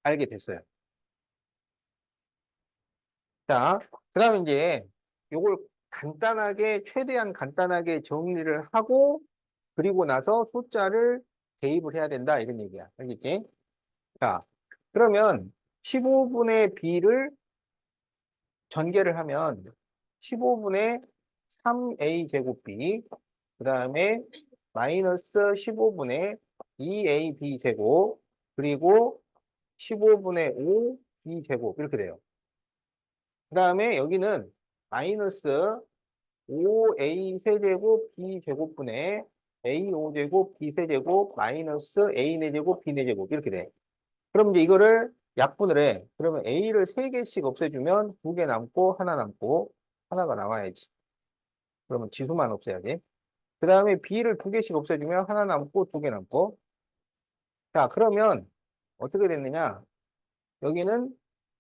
알게 됐어요. 자, 그 다음에 이제 요걸 간단하게, 최대한 간단하게 정리를 하고, 그리고 나서 숫자를 대입을 해야 된다. 이런 얘기야. 알겠지? 자, 그러면 15분의 b를 전개를 하면 15분의 3a 제곱 b, 그 다음에 마이너스 15분의 2ab 제곱, 그리고 15분의 5b 제곱, 이렇게 돼요. 그 다음에 여기는 마이너스 5a 세제곱 b 제곱분의 a 5제곱 b 세제곱 마이너스 a 4제곱 b 4제곱 이렇게 돼. 그럼 이제 이거를 약분을 해. 그러면 a를 3개씩 없애주면 2개 남고 하나 남고 하나가 나와야지. 그러면 지수만 없애야지. 그 다음에 b를 2개씩 없애주면 하나 남고 2개 남고. 자, 그러면 어떻게 됐느냐? 여기는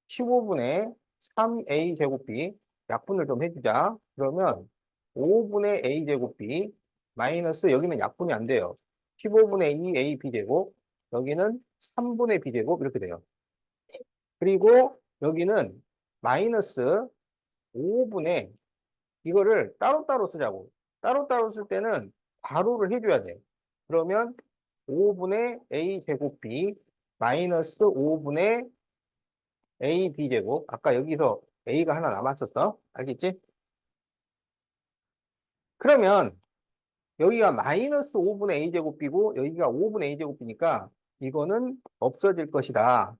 15분의 3a 제곱 b 약분을 좀 해주자. 그러면 5분의 a 제곱 b 마이너스 여기는 약분이 안 돼요. 15분의 2a b 제곱 여기는 3분의 b 제곱 이렇게 돼요. 그리고 여기는 마이너스 5분의 이거를 따로따로 쓰자고. 따로따로 쓸 때는 괄호를 해줘야 돼. 그러면 5분의 a 제곱 b 마이너스 5분의 a b제곱. 아까 여기서 a가 하나 남았었어. 알겠지? 그러면 여기가 마이너스 5분의 a제곱 b고 여기가 5분의 a제곱 b니까 이거는 없어질 것이다.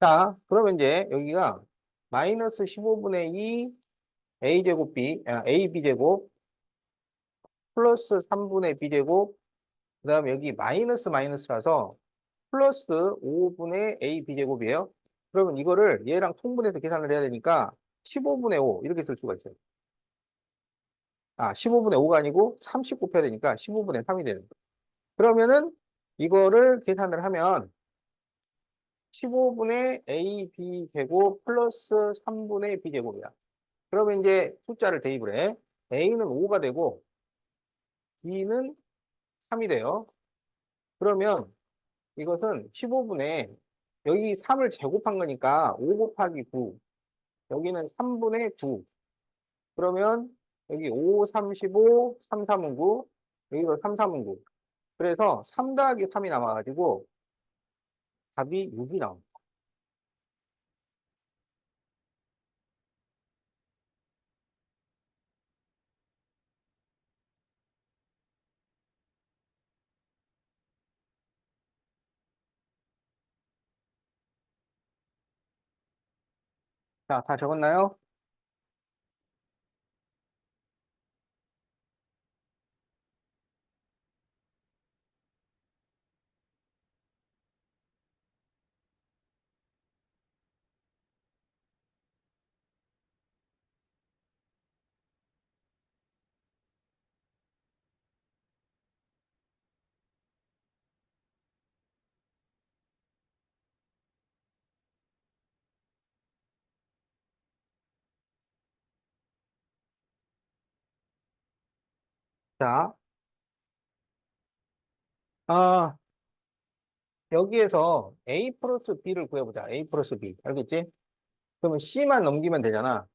자, 그러면 이제 여기가 마이너스 15분의 2 a제곱 b, ab제곱 플러스 3분의 b제곱 그 다음에 여기 마이너스 마이너스라서 플러스 5분의 a b제곱이에요. 그러면 이거를 얘랑 통분해서 계산을 해야 되니까 15분의 5 이렇게 쓸 수가 있어요. 15분의 5가 아니고 30 곱해야 되니까 15분의 3이 되는 거예요. 그러면은 이거를 계산을 하면 15분의 a, b 제곱 플러스 3분의 b 제곱이야. 그러면 이제 숫자를 대입을 해. a는 5가 되고 b는 3이 돼요. 그러면 이것은 15분의 여기 3을 제곱한 거니까 5 곱하기 9. 여기는 3분의 9. 그러면 여기 5, 3, 15, 3, 3은 9. 여기가 3, 3은 9. 그래서 3 더하기 3이 남아가지고 답이 6이 나옵니다. 자, 다 적었나요? 자, 아, 여기에서 A 플러스 B를 구해보자. A 플러스 B. 알겠지? 그러면 C만 넘기면 되잖아.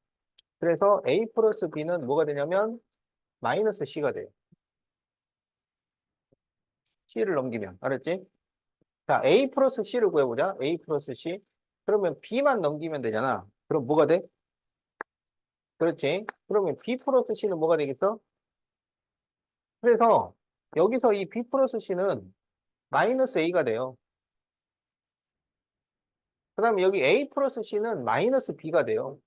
그래서 A 플러스 B는 뭐가 되냐면 마이너스 C가 돼요. C를 넘기면. 알았지? 자, A 플러스 C를 구해보자. A 플러스 C. 그러면 B만 넘기면 되잖아. 그럼 뭐가 돼? 그렇지? 그러면 B 플러스 C는 뭐가 되겠어? 그래서 여기서 이 B 플러스 C는 마이너스 A가 돼요. 그 다음에 여기 A 플러스 C는 마이너스 B가 돼요.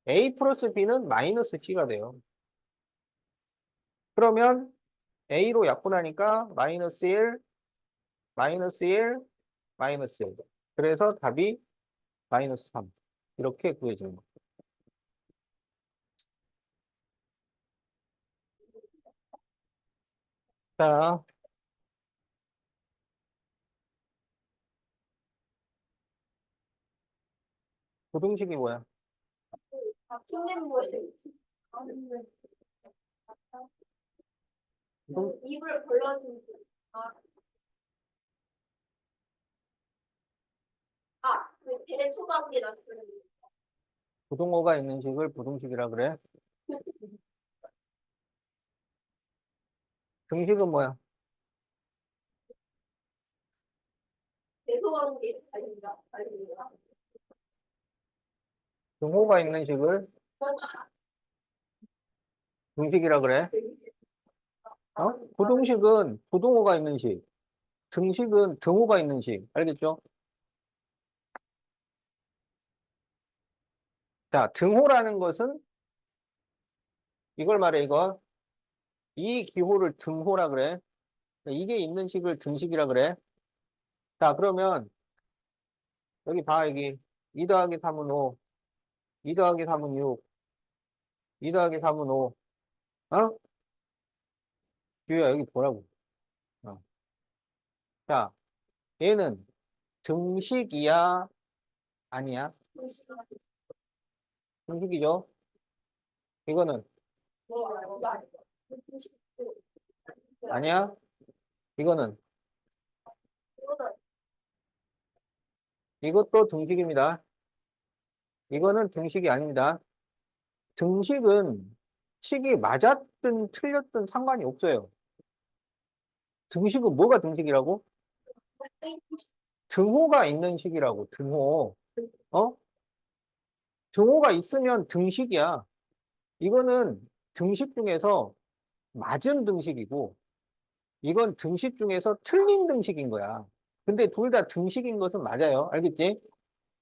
A 플러스 B는 마이너스 C가 돼요. 그러면 A로 약분하니까 마이너스 1, 마이너스 1, 마이너스 1. 그래서 답이 마이너스 3. 이렇게 구해주는 거. 자, 부등식이 뭐야? 입을 벌려주는 그 대소관계 나타내는 부등호가 있는 식을 부등식이라 그래. 등식은 뭐야? 대소관계 아닙니다. 등호가 있는 식을 등식이라 그래. 부등식은 부등호가 있는 식. 등식은 등호가 있는 식. 알겠죠? 자, 등호라는 것은 이걸 말해, 이거. 이 기호를 등호라 그래. 이게 있는 식을 등식이라 그래. 자, 그러면 여기 봐, 여기. 2 더하기 3은 5, 2 더하기 3은 6, 2 더하기 3은 5. 어? 주희야, 여기 보라고. 어. 자, 얘는 등식이야? 아니야? 등식이죠? 이거는 아니야? 이거는 이것도 등식입니다. 이거는 등식이 아닙니다. 등식은 식이 맞았든 틀렸든 상관이 없어요. 등식은 뭐가 등식이라고? 등호가 있는 식이라고, 등호. 어? 등호가 있으면 등식이야. 이거는 등식 중에서 맞은 등식이고, 이건 등식 중에서 틀린 등식인 거야. 근데 둘 다 등식인 것은 맞아요. 알겠지?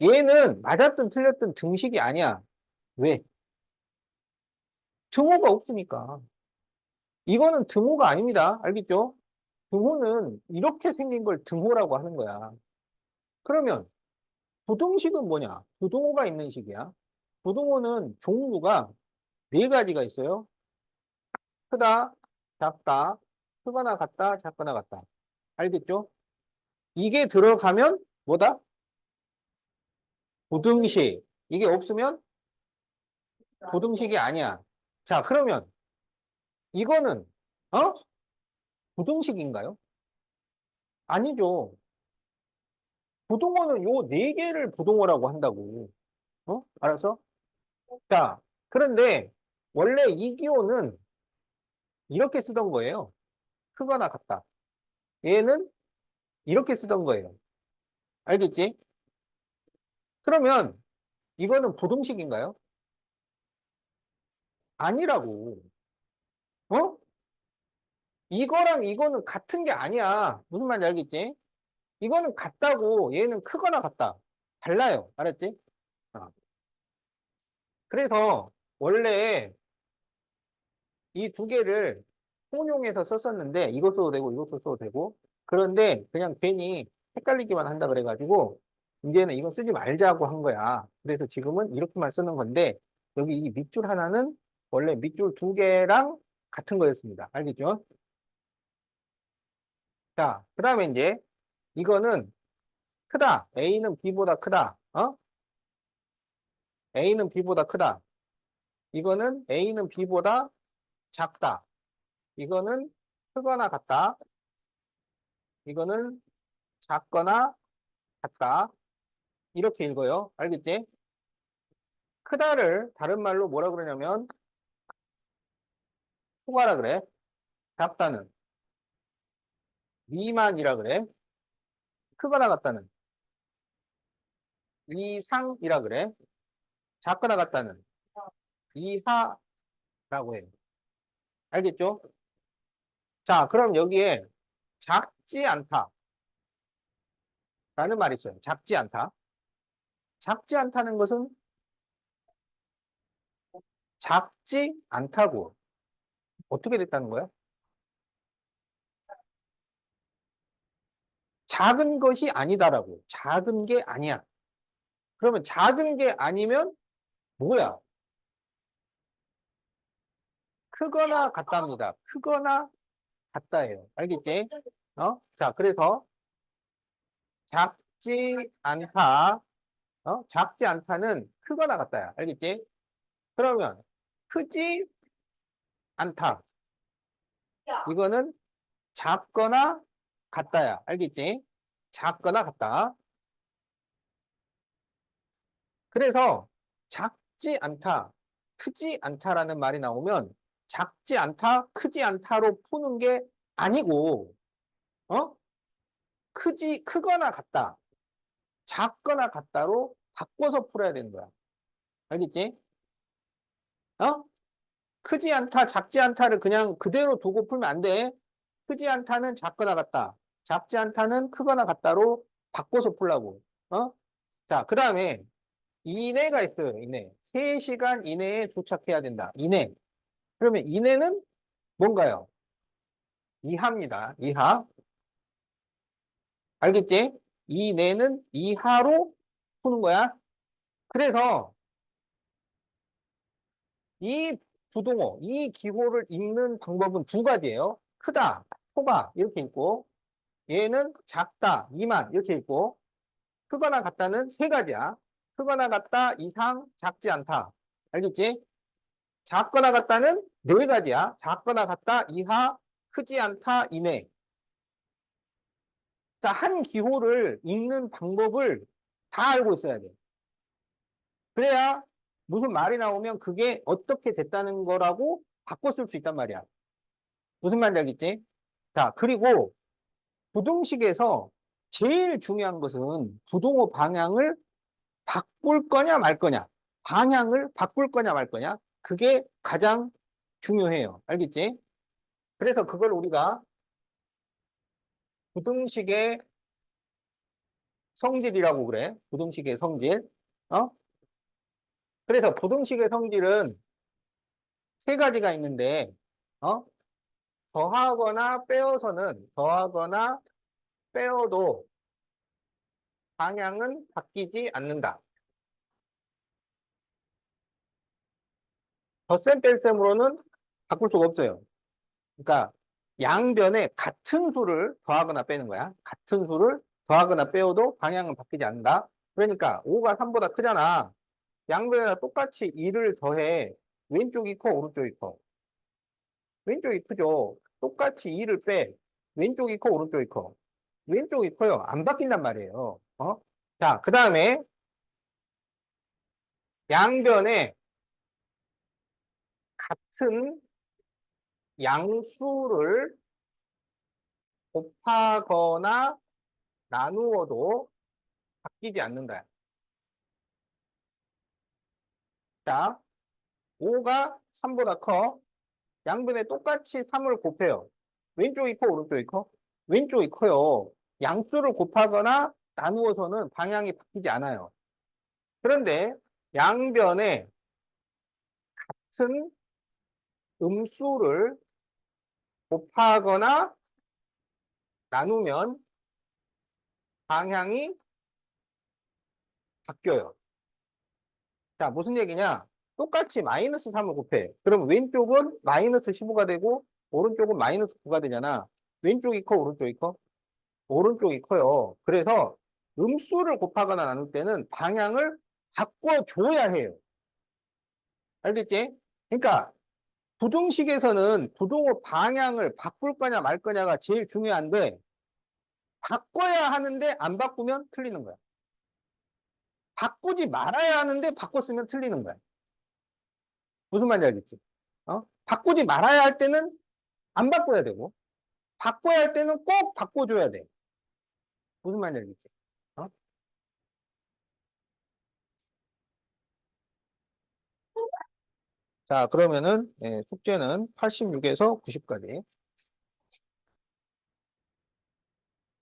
얘는 맞았든 틀렸든 등식이 아니야. 왜? 등호가 없으니까. 이거는 등호가 아닙니다. 알겠죠? 등호는 이렇게 생긴 걸 등호라고 하는 거야. 그러면 부등식은 뭐냐? 부등호가 있는 식이야. 부등호는 종류가 네 가지가 있어요. 크다, 작다, 크거나 같다, 작거나 같다. 알겠죠? 이게 들어가면 뭐다? 부등식. 이게 없으면 부등식이 아니야. 자, 그러면 이거는 어? 부등식인가요? 아니죠. 부동어는 요 네 개를 부동어라고 한다고. 어? 알았어? 자, 그런데 원래 이 기호는 이렇게 쓰던 거예요. 크거나 같다. 얘는 이렇게 쓰던 거예요. 알겠지? 그러면 이거는 부등식인가요? 아니라고. 어? 이거랑 이거는 같은 게 아니야. 무슨 말인지 알겠지? 이거는 같다고 얘는 크거나 같다. 달라요. 알았지? 어. 그래서 원래 이 두 개를 혼용해서 썼었는데 이것 써도 되고 이것 써도 되고 그런데 그냥 괜히 헷갈리기만 한다 그래가지고 이제는 이거 쓰지 말자고 한 거야. 그래서 지금은 이렇게만 쓰는 건데 여기 이 밑줄 하나는 원래 밑줄 두 개랑 같은 거였습니다. 알겠죠? 자, 그 다음에 이제 이거는 크다. A는 B보다 크다. 어? A는 B보다 크다. 이거는 A는 B보다 작다. 이거는 크거나 같다. 이거는 작거나 같다. 이렇게 읽어요. 알겠지? 크다를 다른 말로 뭐라 그러냐면 초과라 그래. 작다는 미만이라 그래. 크거나 같다는 이상이라 그래. 작거나 같다는 이하라고 해. 알겠죠? 자, 그럼 여기에 작지 않다라는 말이 있어요. 작지 않다. 작지 않다는 것은 작지 않다고. 어떻게 됐다는 거야? 작은 것이 아니다라고. 작은 게 아니야. 그러면 작은 게 아니면 뭐야? 크거나 같답니다. 크거나 같다예요. 알겠지? 어? 자, 그래서 작지 않다. 작지 않다는 크거나 같다야. 알겠지? 그러면 크지 않다. 야, 이거는 작거나 같다야. 알겠지? 작거나 같다. 그래서 작지 않다, 크지 않다라는 말이 나오면 작지 않다, 크지 않다로 푸는 게 아니고, 어? 크거나 같다, 작거나 같다로 바꿔서 풀어야 되는 거야. 알겠지? 어? 크지 않다, 작지 않다를 그냥 그대로 두고 풀면 안 돼. 크지 않다는 작거나 같다, 작지 않다는 크거나 같다로 바꿔서 풀라고. 어? 자, 그 다음에 이내가 있어요. 이내. 3시간 이내에 도착해야 된다. 이내. 그러면 이내는 뭔가요? 이하입니다. 이하. 알겠지? 이내는 이하로 푸는 거야. 그래서 이 부동어, 이 기호를 읽는 방법은 두 가지예요. 크다, 크다 이렇게 읽고 얘는 작다, 이만 이렇게 읽고 크거나 같다는 세 가지야. 크거나 같다, 이상, 작지 않다. 알겠지? 작거나 같다는 네 가지야. 작거나 같다, 이하, 크지 않다, 이내. 자, 한 기호를 읽는 방법을 다 알고 있어야 돼. 그래야 무슨 말이 나오면 그게 어떻게 됐다는 거라고 바꿔 쓸 수 있단 말이야. 무슨 말인지 알겠지? 자, 그리고 부등식에서 제일 중요한 것은 부동어 방향을 바꿀 거냐 말 거냐. 방향을 바꿀 거냐 말 거냐. 그게 가장 중요해요. 알겠지? 그래서 그걸 우리가 부등식의 성질이라고 그래. 부등식의 성질. 어? 그래서 부등식의 성질은 세 가지가 있는데, 어? 더하거나 빼어도 방향은 바뀌지 않는다. 덧셈 뺄셈으로는 바꿀 수가 없어요. 그러니까 양변에 같은 수를 더하거나 빼는 거야. 같은 수를 더하거나 빼어도 방향은 바뀌지 않는다. 그러니까 5가 3보다 크잖아. 양변에다 똑같이 2를 더해. 왼쪽이 커, 오른쪽이 커? 왼쪽이 크죠. 똑같이 2를 빼. 왼쪽이 커, 오른쪽이 커? 왼쪽이 커요. 안 바뀐단 말이에요. 어? 자, 그 다음에 양변에 같은 양수를 곱하거나 나누어도 바뀌지 않는다. 자, 5가 3보다 커. 양변에 똑같이 3을 곱해요. 왼쪽이 커, 오른쪽이 커? 왼쪽이 커요. 양수를 곱하거나 나누어서는 방향이 바뀌지 않아요. 그런데 양변에 같은 음수를 곱하거나 나누면 방향이 바뀌어요. 자, 무슨 얘기냐? 똑같이 마이너스 3을 곱해. 그럼 왼쪽은 마이너스 15가 되고 오른쪽은 마이너스 9가 되잖아. 왼쪽이 커, 오른쪽이 커? 오른쪽이 커요. 그래서 음수를 곱하거나 나눌 때는 방향을 바꿔줘야 해요. 알겠지? 그러니까 부등식에서는 부등호 방향을 바꿀 거냐 말 거냐가 제일 중요한데 바꿔야 하는데 안 바꾸면 틀리는 거야. 바꾸지 말아야 하는데 바꿨으면 틀리는 거야. 무슨 말인지 알겠지? 바꾸지 말아야 할 때는 안 바꿔야 되고 바꿔야 할 때는 꼭 바꿔줘야 돼. 무슨 말인지 알겠지? 어? 자, 그러면은 숙제는 86에서 90까지.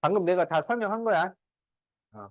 방금 내가 다 설명한 거야. 어.